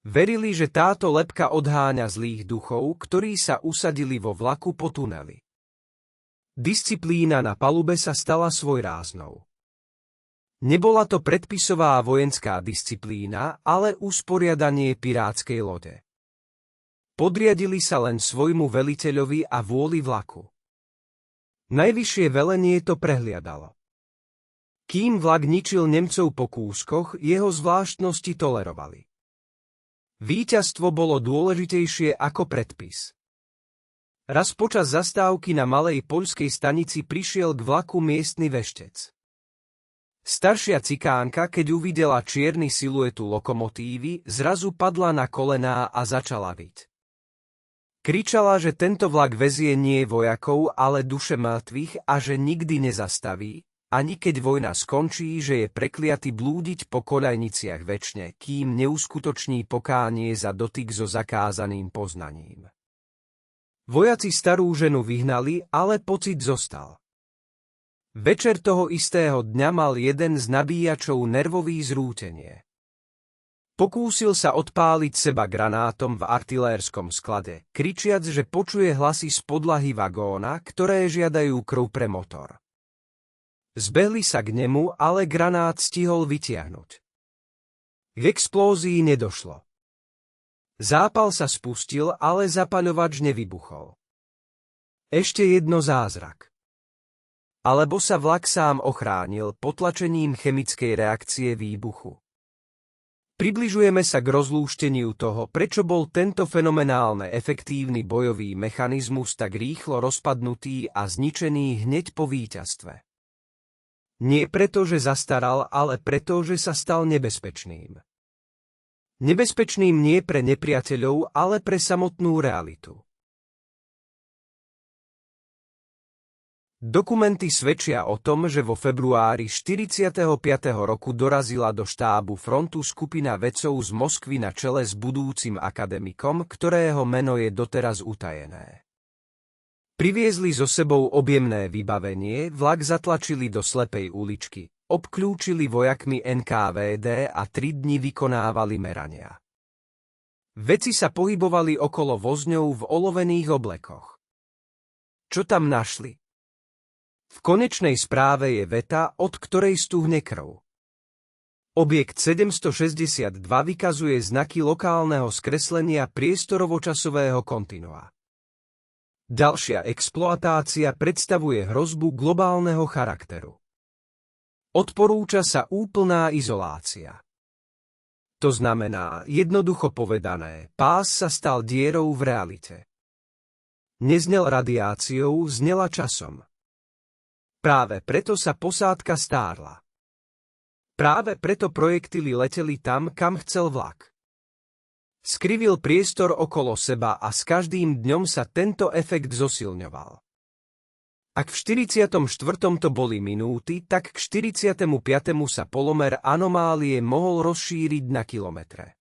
Verili, že táto lebka odháňa zlých duchov, ktorí sa usadili vo vlaku po tuneli. Disciplína na palube sa stala svojráznou. Nebola to predpisová vojenská disciplína, ale usporiadanie pirátskej lode. Podriadili sa len svojmu veliteľovi a vôli vlaku. Najvyššie velenie to prehliadalo. Kým vlak ničil Nemcov po kúskoch, jeho zvláštnosti tolerovali. Víťazstvo bolo dôležitejšie ako predpis. Raz počas zastávky na malej poľskej stanici prišiel k vlaku miestny veštec. Staršia cikánka, keď uvidela čierny siluetu lokomotívy, zrazu padla na kolená a začala vyť. Kričala, že tento vlak vezie nie vojakov, ale duše mŕtvych a že nikdy nezastaví, ani keď vojna skončí, že je prekliaty blúdiť po koľajniciach večne, kým neuskutoční pokánie za dotyk so zakázaným poznaním. Vojaci starú ženu vyhnali, ale pocit zostal. Večer toho istého dňa mal jeden z nabíjačov nervový zrútenie. Pokúsil sa odpáliť seba granátom v artilérskom sklade, kričiac, že počuje hlasy z podlahy vagóna, ktoré žiadajú krv pre motor. Zbehli sa k nemu, ale granát stihol vytiahnuť. K explózii nedošlo. Zápal sa spustil, ale zapaľovač nevybuchol. Ešte jedno zázrak. Alebo sa vlak sám ochránil potlačením chemickej reakcie výbuchu. Približujeme sa k rozlúšteniu toho, prečo bol tento fenomenálne efektívny bojový mechanizmus tak rýchlo rozpadnutý a zničený hneď po víťazstve. Nie preto, že zastaral, ale preto, že sa stal nebezpečným. Nebezpečným nie pre nepriateľov, ale pre samotnú realitu. Dokumenty svedčia o tom, že vo februári 45. roku dorazila do štábu frontu skupina vedcov z Moskvy na čele s budúcim akademikom, ktorého meno je doteraz utajené. Priviezli so sebou objemné vybavenie, vlak zatlačili do slepej uličky, obklúčili vojakmi NKVD a 3 dni vykonávali merania. Vedci sa pohybovali okolo vozňov v olovených oblekoch. Čo tam našli? V konečnej správe je veta, od ktorej stúhne krv. Objekt 762 vykazuje znaky lokálneho skreslenia priestorovo-časového kontinua. Ďalšia exploatácia predstavuje hrozbu globálneho charakteru. Odporúča sa úplná izolácia. To znamená, jednoducho povedané, pás sa stal dierou v realite. Neznel radiáciou, znela časom. Práve preto sa posádka stárla. Práve preto projektily leteli tam, kam chcel vlak. Skrivil priestor okolo seba a s každým dňom sa tento efekt zosilňoval. Ak v 44. to boli minúty, tak k 45. sa polomer anomálie mohol rozšíriť na kilometre.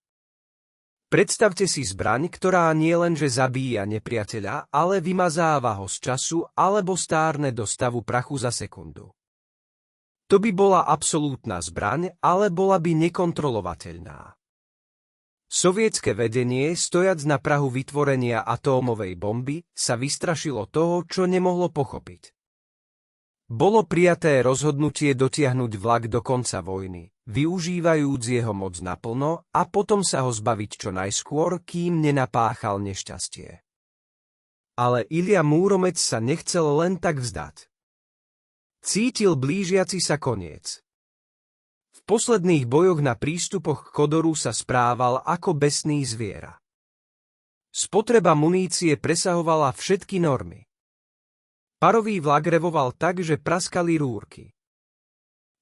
Predstavte si zbraň, ktorá nielenže zabíja nepriateľa, ale vymazáva ho z času alebo stárne do stavu prachu za sekundu. To by bola absolútna zbraň, ale bola by nekontrolovateľná. Sovietske vedenie, stojac na prahu vytvorenia atómovej bomby, sa vystrašilo toho, čo nemohlo pochopiť. Bolo prijaté rozhodnutie dotiahnuť vlak do konca vojny, využívajúc jeho moc naplno a potom sa ho zbaviť čo najskôr, kým nenapáchal nešťastie. Ale Ilia Múromec sa nechcel len tak vzdať. Cítil blížiaci sa koniec. V posledných bojoch na prístupoch k Kodoru sa správal ako besný zviera. Spotreba munície presahovala všetky normy. Parový vlak revoval tak, že praskali rúrky.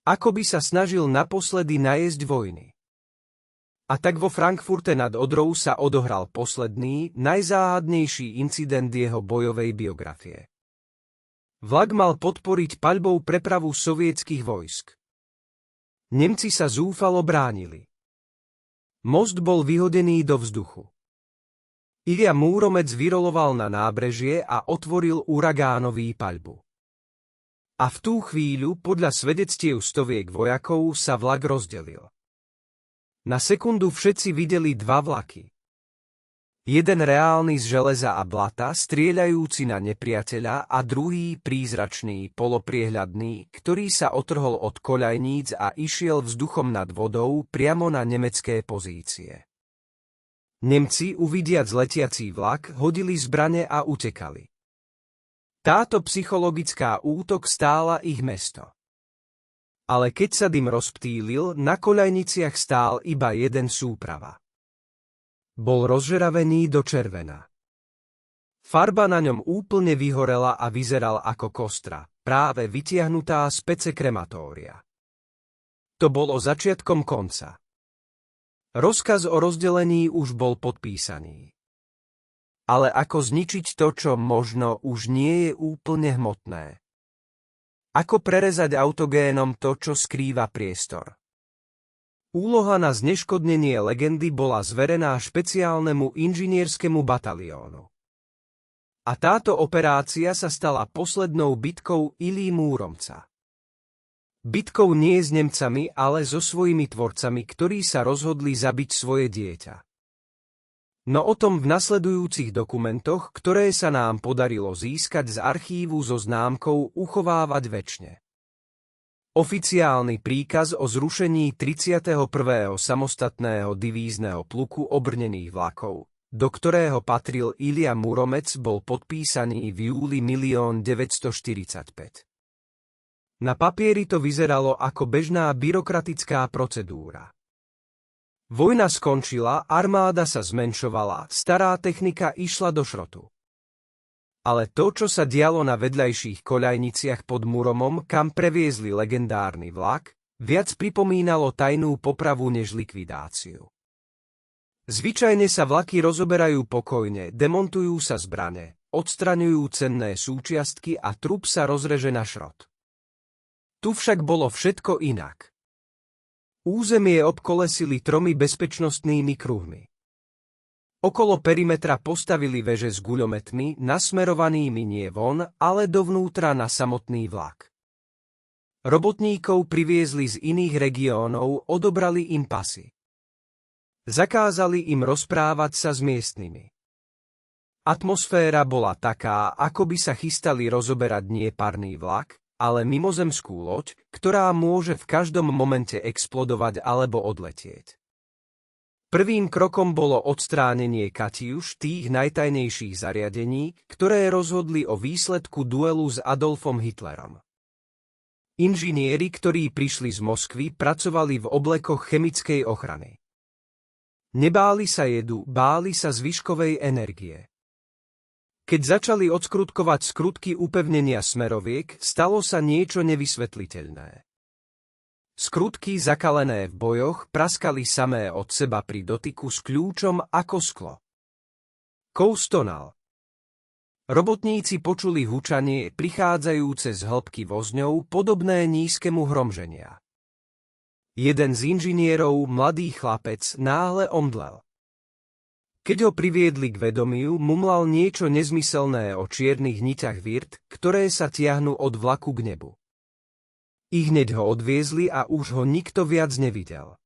Ako by sa snažil naposledy najesť vojny. A tak vo Frankfurte nad Odrou sa odohral posledný, najzáhadnejší incident jeho bojovej biografie. Vlak mal podporiť paľbou prepravu sovietskych vojsk. Nemci sa zúfalo bránili. Most bol vyhodený do vzduchu. Ilia Múromec vyroloval na nábrežie a otvoril uragánový paľbu. A v tú chvíľu, podľa svedectiev stoviek vojakov, sa vlak rozdelil. Na sekundu všetci videli dva vlaky. Jeden reálny z železa a blata, strieľajúci na nepriateľa, a druhý prízračný, polopriehľadný, ktorý sa otrhol od koľajníc a išiel vzduchom nad vodou priamo na nemecké pozície. Nemci, uvidiac letiací vlak, hodili zbrane a utekali. Táto psychologická útok stála ich mesto. Ale keď sa dym rozptýlil, na koľajniciach stál iba jeden súprava. Bol rozžeravený do červena. Farba na ňom úplne vyhorela a vyzeral ako kostra, práve vytiahnutá z pece krematória. To bolo začiatkom konca. Rozkaz o rozdelení už bol podpísaný. Ale ako zničiť to, čo možno už nie je úplne hmotné? Ako prerezať autogénom to, čo skrýva priestor? Úloha na zneškodnenie legendy bola zverená špeciálnemu inžinierskému bataliónu. A táto operácia sa stala poslednou bitkou Ilí Múromca. Bitkou nie s Nemcami, ale so svojimi tvorcami, ktorí sa rozhodli zabiť svoje dieťa. No o tom v nasledujúcich dokumentoch, ktoré sa nám podarilo získať z archívu so známkou uchovávať večne. Oficiálny príkaz o zrušení 31. samostatného divízneho pluku obrnených vlakov, do ktorého patril Ilia Muromec, bol podpísaný v júli 1945. Na papieri to vyzeralo ako bežná byrokratická procedúra. Vojna skončila, armáda sa zmenšovala, stará technika išla do šrotu. Ale to, čo sa dialo na vedľajších koľajniciach pod Muromom, kam previezli legendárny vlak, viac pripomínalo tajnú popravu než likvidáciu. Zvyčajne sa vlaky rozoberajú pokojne, demontujú sa zbrane, odstraňujú cenné súčiastky a trup sa rozreže na šrot. Tu však bolo všetko inak. Územie obkolesili 3 bezpečnostnými kruhmi. Okolo perimetra postavili veže s guľometmi, nasmerovanými nie von, ale dovnútra na samotný vlak. Robotníkov priviezli z iných regiónov, odobrali im pasy. Zakázali im rozprávať sa s miestnymi. Atmosféra bola taká, ako by sa chystali rozoberať nie parný vlak, ale mimozemskú loď, ktorá môže v každom momente explodovať alebo odletieť. Prvým krokom bolo odstránenie Katyuš, tých najtajnejších zariadení, ktoré rozhodli o výsledku duelu s Adolfom Hitlerom. Inžinieri, ktorí prišli z Moskvy, pracovali v oblekoch chemickej ochrany. Nebáli sa jedu, báli sa zvyškovej energie. Keď začali odskrutkovať skrutky upevnenia smeroviek, stalo sa niečo nevysvetliteľné. Skrutky zakalené v bojoch praskali samé od seba pri dotyku s kľúčom ako sklo. Kov stonal. Robotníci počuli hučanie prichádzajúce z hĺbky vozňov, podobné nízkemu hromženia. Jeden z inžinierov, mladý chlapec, náhle omdlel. Keď ho priviedli k vedomiu, mumlal niečo nezmyselné o čiernych niťach virt, ktoré sa tiahnu od vlaku k nebu. Ihneď ho odviezli a už ho nikto viac nevidel.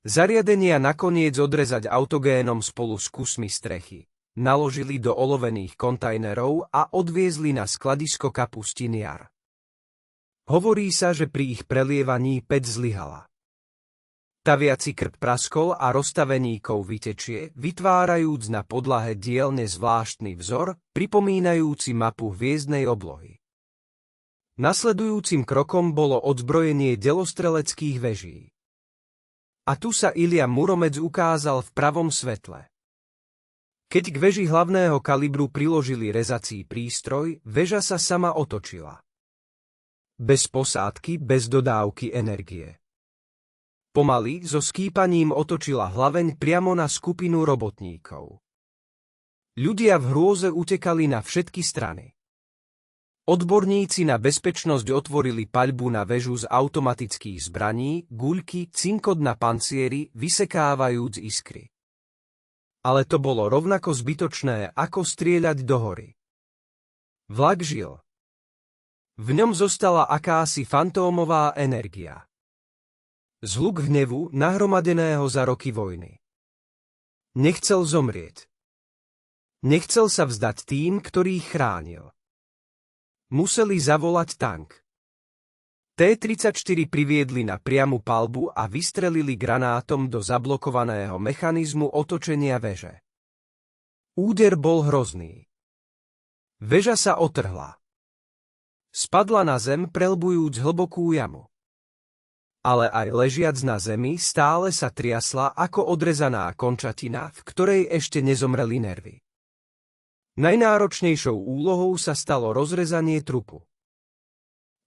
Zariadenia nakoniec odrezať autogénom spolu s kusmi strechy, naložili do olovených kontajnerov a odviezli na skladisko Kapustín Jar. Hovorí sa, že pri ich prelievaní päť zlyhala. Taviaci krb praskol a rozstaveníkov vytečie, vytvárajúc na podlahe dielne zvláštny vzor, pripomínajúci mapu hviezdnej oblohy. Nasledujúcim krokom bolo odzbrojenie delostreleckých veží. A tu sa Ilia Muromec ukázal v pravom svetle. Keď k veži hlavného kalibru priložili rezací prístroj, väža sa sama otočila. Bez posádky, bez dodávky energie. Pomaly, so skýpaním otočila hlaveň priamo na skupinu robotníkov. Ľudia v hrôze utekali na všetky strany. Odborníci na bezpečnosť otvorili paľbu na väžu z automatických zbraní, guľky, cinkot na pancieri, vysekávajúc iskry. Ale to bolo rovnako zbytočné, ako strieľať do hory. Vlak žil. V ňom zostala akási fantómová energia. Zhluk hnevu, nahromadeného za roky vojny. Nechcel zomrieť. Nechcel sa vzdať tým, ktorých chránil. Museli zavolať tank. T-34 priviedli na priamu paľbu a vystrelili granátom do zablokovaného mechanizmu otočenia veže. Úder bol hrozný. Veža sa otrhla. Spadla na zem, preľbujúc hlbokú jamu. Ale aj ležiac na zemi stále sa triasla ako odrezaná končatina, v ktorej ešte nezomreli nervy. Najnáročnejšou úlohou sa stalo rozrezanie trupu.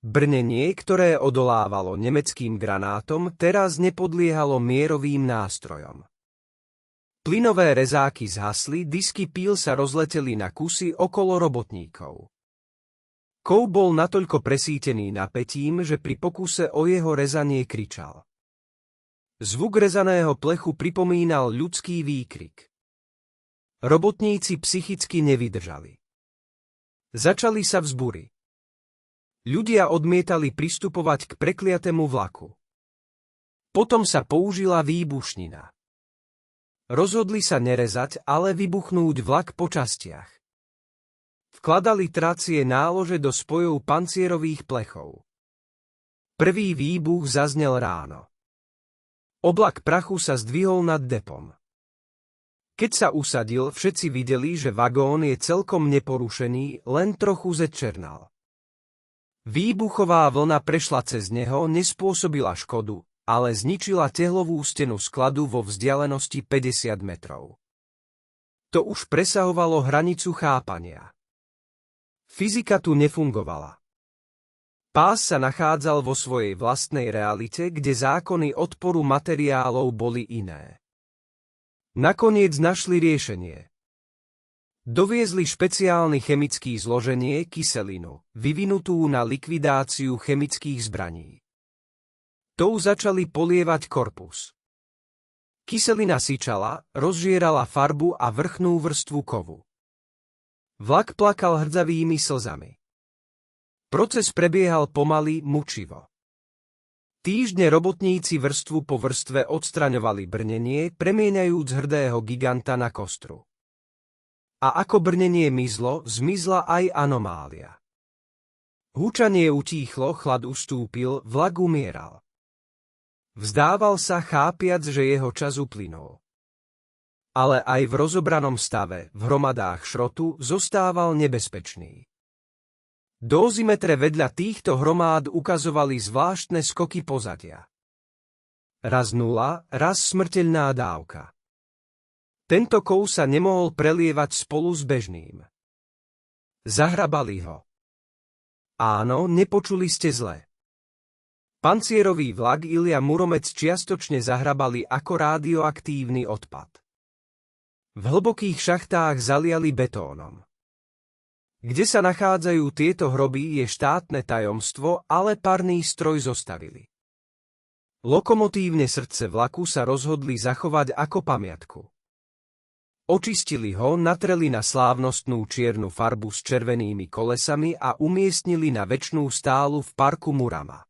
Brnenie, ktoré odolávalo nemeckým granátom, teraz nepodliehalo mierovým nástrojom. Plynové rezáky zhasli, disky píl sa rozleteli na kusy okolo robotníkov. Kov bol natoľko presýtený napätím, že pri pokuse o jeho rezanie kričal. Zvuk rezaného plechu pripomínal ľudský výkrik. Robotníci psychicky nevydržali. Začali sa vzbury. Ľudia odmietali pristupovať k prekliatému vlaku. Potom sa použila výbušnina. Rozhodli sa nerezať, ale vybuchnúť vlak po častiach. Vkladali tracie nálože do spojov pancierových plechov. Prvý výbuch zaznel ráno. Oblak prachu sa zdvihol nad depom. Keď sa usadil, všetci videli, že vagón je celkom neporušený, len trochu zečernal. Výbuchová vlna prešla cez neho, nespôsobila škodu, ale zničila tehlovú stenu skladu vo vzdialenosti 50 metrov. To už presahovalo hranicu chápania. Fyzika tu nefungovala. Pás sa nachádzal vo svojej vlastnej realite, kde zákony odporu materiálov boli iné. Nakoniec našli riešenie. Doviezli špeciálny chemický zloženie kyselinu, vyvinutú na likvidáciu chemických zbraní. Tou začali polievať korpus. Kyselina syčala, rozžierala farbu a vrchnú vrstvu kovu. Vlak plakal hrdzavými slzami. Proces prebiehal pomaly, mučivo. Týždne robotníci vrstvu po vrstve odstraňovali brnenie, premieňajúc hrdého giganta na kostru. A ako brnenie mizlo, zmizla aj anomália. Hučanie utíchlo, chlad ustúpil, vlak umieral. Vzdával sa, chápiac, že jeho čas uplynul. Ale aj v rozobranom stave, v hromadách šrotu, zostával nebezpečný. Dozimetre vedľa týchto hromád ukazovali zvláštne skoky pozadia. Raz nula, raz smrteľná dávka. Tento kov sa nemohol prelievať spolu s bežným. Zahrabali ho. Áno, nepočuli ste zle. Pancierový vlak Ilia Muromec čiastočne zahrabali ako radioaktívny odpad. V hlbokých šachtách zaliali betónom. Kde sa nachádzajú tieto hroby, je štátne tajomstvo, ale parný stroj zostavili. Lokomotívne srdce vlaku sa rozhodli zachovať ako pamiatku. Očistili ho, natreli na slávnostnú čiernu farbu s červenými kolesami a umiestnili na večnú stálu v parku Murama.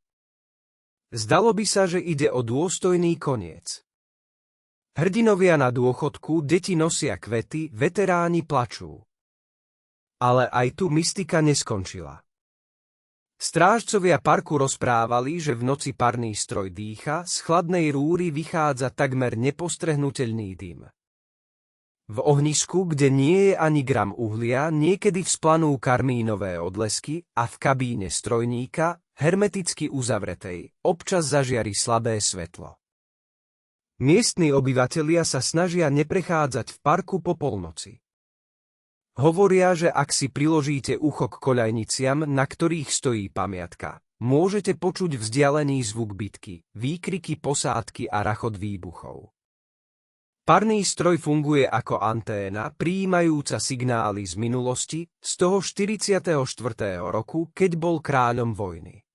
Zdalo by sa, že ide o dôstojný koniec. Hrdinovia na dôchodku, deti nosia kvety, veteráni plačú. Ale aj tu mystika neskončila. Strážcovia parku rozprávali, že v noci parný stroj dýcha, z chladnej rúry vychádza takmer nepostrehnuteľný dym. V ohnisku, kde nie je ani gram uhlia, niekedy vzplanú karmínové odlesky a v kabíne strojníka, hermeticky uzavretej, občas zažiari slabé svetlo. Miestni obyvatelia sa snažia neprechádzať v parku po polnoci. Hovoria, že ak si priložíte ucho k koľajniciam, na ktorých stojí pamiatka, môžete počuť vzdialený zvuk bitky, výkriky posádky a rachot výbuchov. Parný stroj funguje ako anténa, prijímajúca signály z minulosti, z toho 44. roku, keď bol kráľom vojny.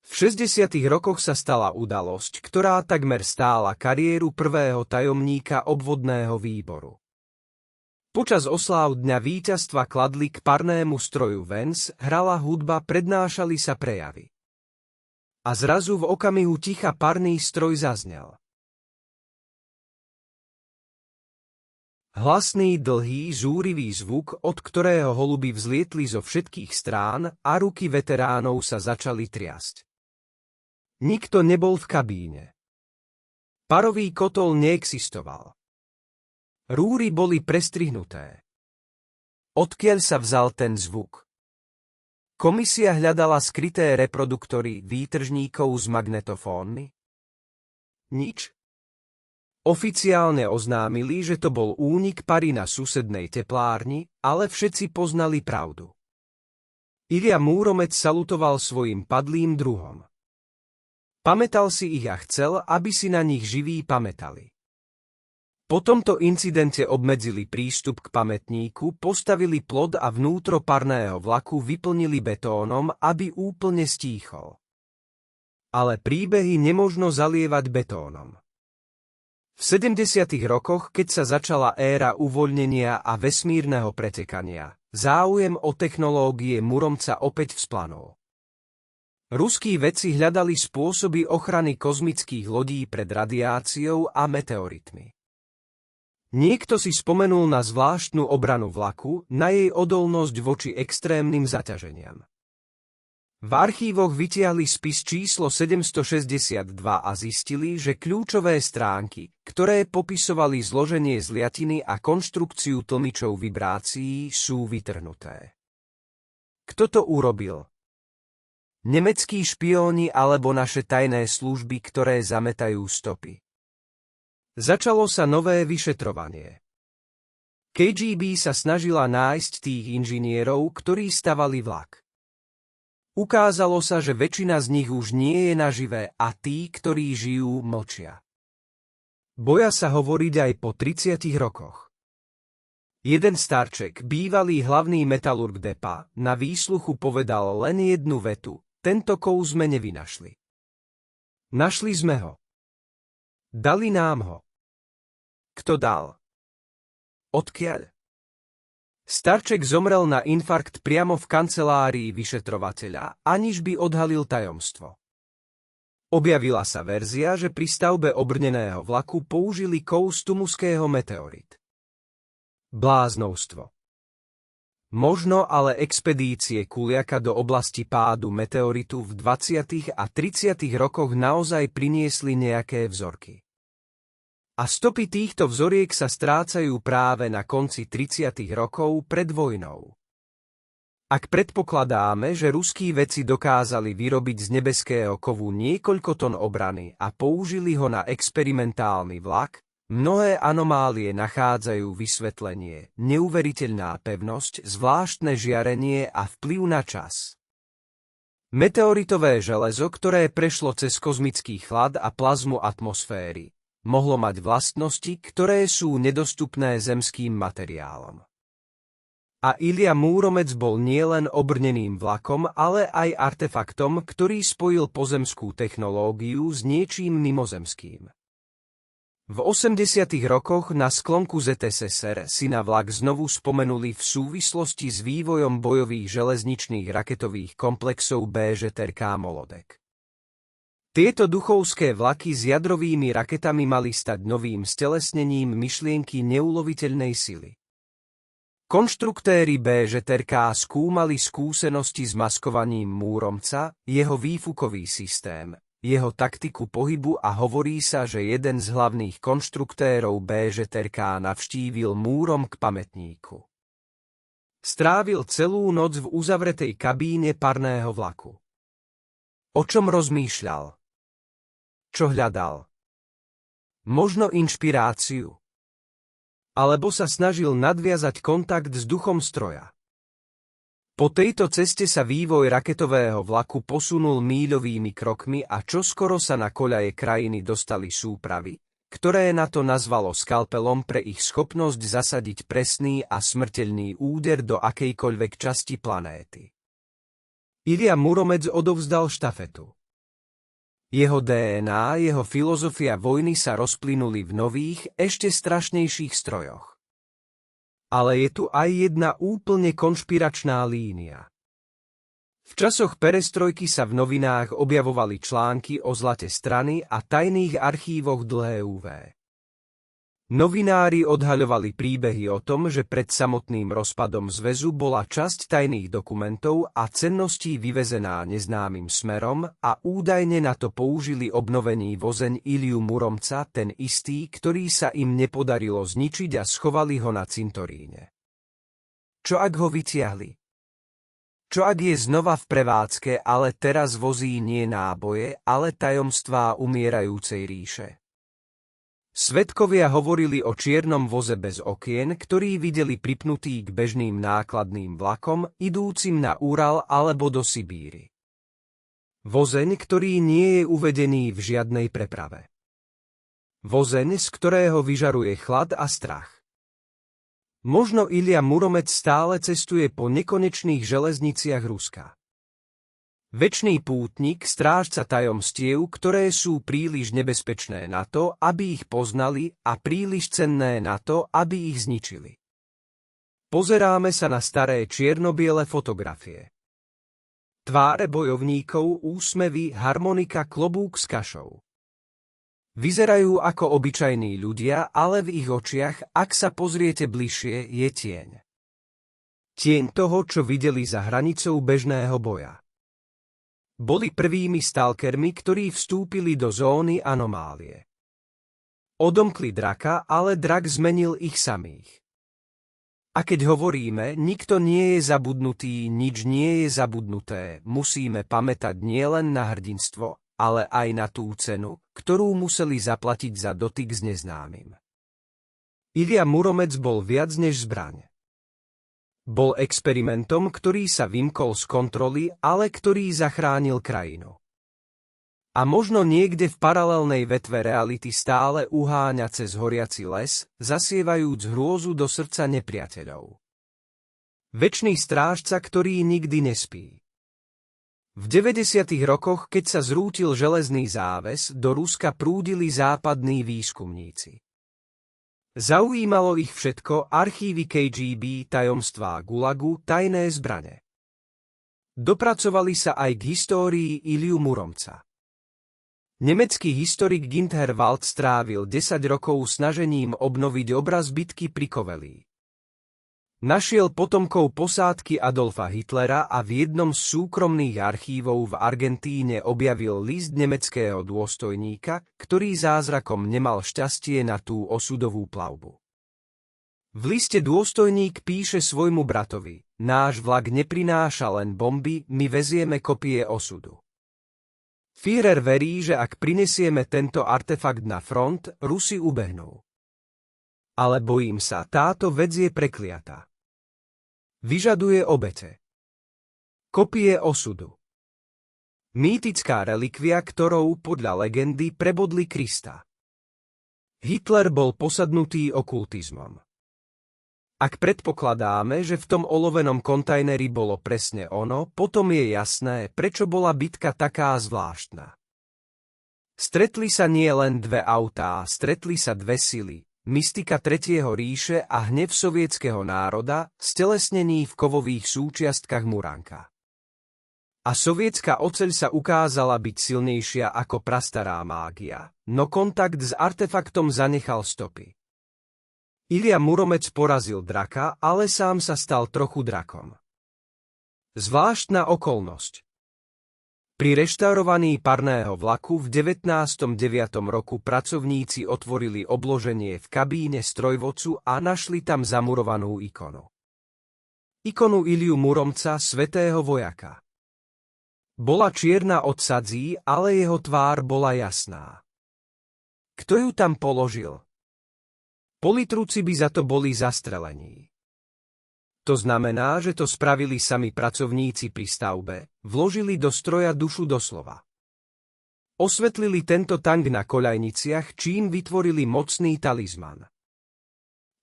V 60. rokoch sa stala udalosť, ktorá takmer stála kariéru prvého tajomníka obvodného výboru. Počas osláv Dňa víťazstva kladli k parnému stroju Vance, hrala hudba, prednášali sa prejavy. A zrazu v okamihu ticha parný stroj zaznel. Hlasný, dlhý, zúrivý zvuk, od ktorého holuby vzlietli zo všetkých strán a ruky veteránov sa začali triasť. Nikto nebol v kabíne. Parový kotol neexistoval. Rúry boli prestrihnuté. Odkiaľ sa vzal ten zvuk? Komisia hľadala skryté reproduktory výtržníkov s magnetofónmi? Nič. Oficiálne oznámili, že to bol únik pary na susednej teplárni, ale všetci poznali pravdu. Ilia Múromec salutoval svojim padlým druhom. Pamätal si ich a chcel, aby si na nich živí pamätali. Po tomto incidente obmedzili prístup k pamätníku, postavili plot a vnútro parného vlaku vyplnili betónom, aby úplne stíchol. Ale príbehy nemožno zalievať betónom. V 70. rokoch, keď sa začala éra uvoľnenia a vesmírneho pretekania, záujem o technológie Muromca opäť vzplanul. Ruskí vedci hľadali spôsoby ochrany kozmických lodí pred radiáciou a meteoritmi. Niekto si spomenul na zvláštnu obranu vlaku, na jej odolnosť voči extrémnym zaťaženiam. V archívoch vytiahli spis číslo 762 a zistili, že kľúčové stránky, ktoré popisovali zloženie zliatiny a konštrukciu tlmičov vibrácií, sú vytrhnuté. Kto to urobil? Nemeckí špióni alebo naše tajné služby, ktoré zametajú stopy? Začalo sa nové vyšetrovanie. KGB sa snažila nájsť tých inžinierov, ktorí stavali vlak. Ukázalo sa, že väčšina z nich už nie je naživé a tí, ktorí žijú, mlčia. Boja sa hovoriť aj po 30 rokoch. Jeden starček, bývalý hlavný metalurg depa, na výsluchu povedal len jednu vetu: tento kov sme nevynašli. Našli sme ho. Dali nám ho. Kto dal? Odkiaľ? Starček zomrel na infarkt priamo v kancelárii vyšetrovateľa, aniž by odhalil tajomstvo. Objavila sa verzia, že pri stavbe obrneného vlaku použili kov z tumuského meteorit. Bláznovstvo. Možno ale expedície Kuliaka do oblasti pádu meteoritu v 20. a 30. rokoch naozaj priniesli nejaké vzorky. A stopy týchto vzoriek sa strácajú práve na konci 30. rokov pred vojnou. Ak predpokladáme, že ruskí vedci dokázali vyrobiť z nebeského kovu niekoľko ton obrany a použili ho na experimentálny vlak, mnohé anomálie nachádzajú vysvetlenie, neuveriteľná pevnosť, zvláštne žiarenie a vplyv na čas. Meteoritové železo, ktoré prešlo cez kozmický chlad a plazmu atmosféry, mohlo mať vlastnosti, ktoré sú nedostupné zemským materiálom. A Ilia Múromec bol nielen obrneným vlakom, ale aj artefaktom, ktorý spojil pozemskú technológiu s niečím mimozemským. V 80. rokoch na sklonku ZSSR si na vlak znovu spomenuli v súvislosti s vývojom bojových železničných raketových komplexov BŽTRK Molodek. Tieto duchovské vlaky s jadrovými raketami mali stať novým stelesnením myšlienky neuloviteľnej sily. Konštruktéri BŽTRK skúmali skúsenosti s maskovaním Múromca, jeho výfukový systém, jeho taktiku pohybu a hovorí sa, že jeden z hlavných konštruktérov BŽTRK navštívil Múrom k pamätníku. Strávil celú noc v uzavretej kabíne parného vlaku. O čom rozmýšľal? Čo hľadal? Možno inšpiráciu. alebo sa snažil nadviazať kontakt s duchom stroja. Po tejto ceste sa vývoj raketového vlaku posunul míľovými krokmi a čoskoro sa na koľaje krajiny dostali súpravy, ktoré NATO nazvalo skalpelom pre ich schopnosť zasadiť presný a smrteľný úder do akejkoľvek časti planéty. Ilja Muromec odovzdal štafetu. Jeho DNA, jeho filozofia vojny sa rozplynuli v nových, ešte strašnejších strojoch. Ale je tu aj jedna úplne konšpiračná línia. V časoch perestrojky sa v novinách objavovali články o zlate strany a tajných archívoch DLUV. Novinári odhaľovali príbehy o tom, že pred samotným rozpadom zväzu bola časť tajných dokumentov a cenností vyvezená neznámym smerom a údajne na to použili obnovený vozeň Ilju Muromca, ten istý, ktorý sa im nepodarilo zničiť a schovali ho na cintoríne. Čo ak ho vytiahli? Čo ak je znova v prevádzke, ale teraz vozí nie náboje, ale tajomstvá umierajúcej ríše? Svedkovia hovorili o čiernom voze bez okien, ktorý videli pripnutý k bežným nákladným vlakom, idúcim na Ural alebo do Sibíry. Vozeň, ktorý nie je uvedený v žiadnej preprave. Vozeň, z ktorého vyžaruje chlad a strach. Možno Ilja Muromec stále cestuje po nekonečných železniciach Ruska. Večný pútnik, strážca tajomstiev, ktoré sú príliš nebezpečné na to, aby ich poznali, a príliš cenné na to, aby ich zničili. Pozeráme sa na staré čierno-biele fotografie. Tváre bojovníkov, úsmevy, harmonika, klobúk s kašou. Vyzerajú ako obyčajní ľudia, ale v ich očiach, ak sa pozriete bližšie, je tieň. Tieň toho, čo videli za hranicou bežného boja. Boli prvými stalkermi, ktorí vstúpili do zóny anomálie. Odomkli draka, ale drak zmenil ich samých. A keď hovoríme, nikto nie je zabudnutý, nič nie je zabudnuté, musíme pamätať nielen na hrdinstvo, ale aj na tú cenu, ktorú museli zaplatiť za dotyk s neznámym. Ilja Muromec bol viac než zbraň. Bol experimentom, ktorý sa vymkol z kontroly, ale ktorý zachránil krajinu. A možno niekde v paralelnej vetve reality stále uháňa cez horiaci les, zasievajúc hrôzu do srdca nepriateľov. Večný strážca, ktorý nikdy nespí. V 90. rokoch, keď sa zrútil železný záves, do Ruska prúdili západní výskumníci. Zaujímalo ich všetko, archívy KGB, tajomstvá Gulagu, tajné zbrane. Dopracovali sa aj k histórii Ilju Muromca. Nemecký historik Günther Wald strávil 10 rokov snažením obnoviť obraz bitky pri Kovelí. Našiel potomkov posádky Adolfa Hitlera a v jednom z súkromných archívov v Argentíne objavil list nemeckého dôstojníka, ktorý zázrakom nemal šťastie na tú osudovú plavbu. V liste dôstojník píše svojmu bratovi: náš vlak neprináša len bomby, my vezieme kopie osudu. Führer verí, že ak prinesieme tento artefakt na front, Rusi ubehnú. Ale bojím sa, táto vec je prekliatá. Vyžaduje obete. Kopie osudu. Mýtická relikvia, ktorou podľa legendy prebodli Krista. Hitler bol posadnutý okultizmom. Ak predpokladáme, že v tom olovenom kontajneri bolo presne ono, potom je jasné, prečo bola bitka taká zvláštna. Stretli sa nie len dve autá, stretli sa dve sily. Mystika Tretieho ríše a hnev sovietskeho národa, stelesnený v kovových súčiastkách Muranka. A sovietská oceľ sa ukázala byť silnejšia ako prastará mágia, no kontakt s artefaktom zanechal stopy. Ilja Muromec porazil draka, ale sám sa stal trochu drakom. Zvláštna okolnosť. Pri reštaurovaní parného vlaku v 1909 roku pracovníci otvorili obloženie v kabíne strojvodcu a našli tam zamurovanú ikonu. Ikonu Ilju Muromca, svätého vojaka. Bola čierna od sadzí, ale jeho tvár bola jasná. Kto ju tam položil? Politruci by za to boli zastrelení. To znamená, že to spravili sami pracovníci pri stavbe, vložili do stroja dušu doslova. Osvetlili tento tank na koľajniciach, čím vytvorili mocný talizman.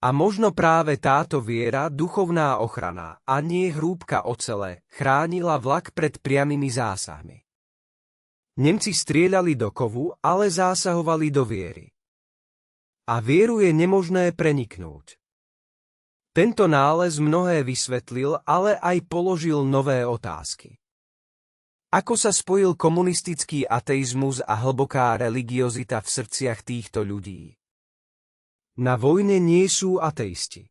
A možno práve táto viera, duchovná ochrana, a nie hrúbka ocele, chránila vlak pred priamymi zásahmi. Nemci strieľali do kovu, ale zásahovali do viery. A vieru je nemožné preniknúť. Tento nález mnohé vysvetlil, ale aj položil nové otázky. Ako sa spojil komunistický ateizmus a hlboká religiozita v srdciach týchto ľudí? Na vojne nie sú ateisti.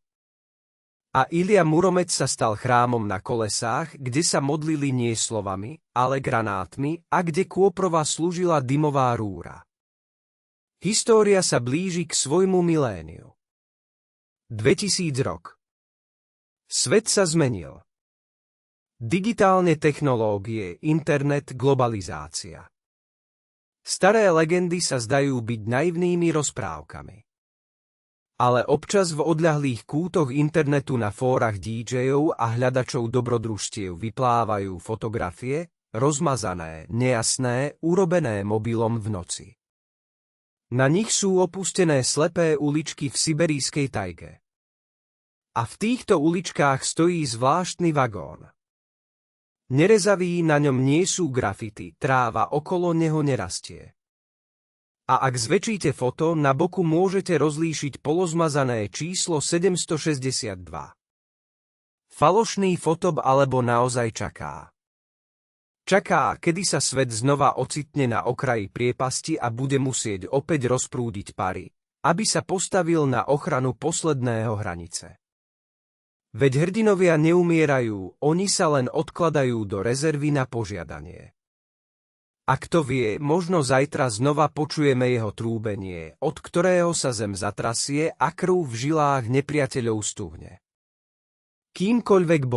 A Ilia Muromec sa stal chrámom na kolesách, kde sa modlili nie slovami, ale granátmi, a kde kôprova slúžila dymová rúra. História sa blíži k svojmu miléniu. 2000 rok. Svet sa zmenil. Digitálne technológie, internet, globalizácia. Staré legendy sa zdajú byť naivnými rozprávkami. Ale občas v odľahlých kútoch internetu na fórach DJ-ov a hľadačov dobrodružstiev vyplávajú fotografie, rozmazané, nejasné, urobené mobilom v noci. Na nich sú opustené slepé uličky v siberijskej tajge. A v týchto uličkách stojí zvláštny vagón. Nerezavý, na ňom nie sú grafity, tráva okolo neho nerastie. A ak zväčšíte foto, na boku môžete rozlíšiť polozmazané číslo 762. Falošný fotob alebo naozaj čaká. Čaká, kedy sa svet znova ocitne na okraji priepasti a bude musieť opäť rozprúdiť pary, aby sa postavil na ochranu posledného hranice. Veď hrdinovia neumierajú, oni sa len odkladajú do rezervy na požiadanie. A kto vie, možno zajtra znova počujeme jeho trúbenie, od ktorého sa zem zatrasie a krv v žilách nepriateľov stuhne. Kýmkoľvek bol.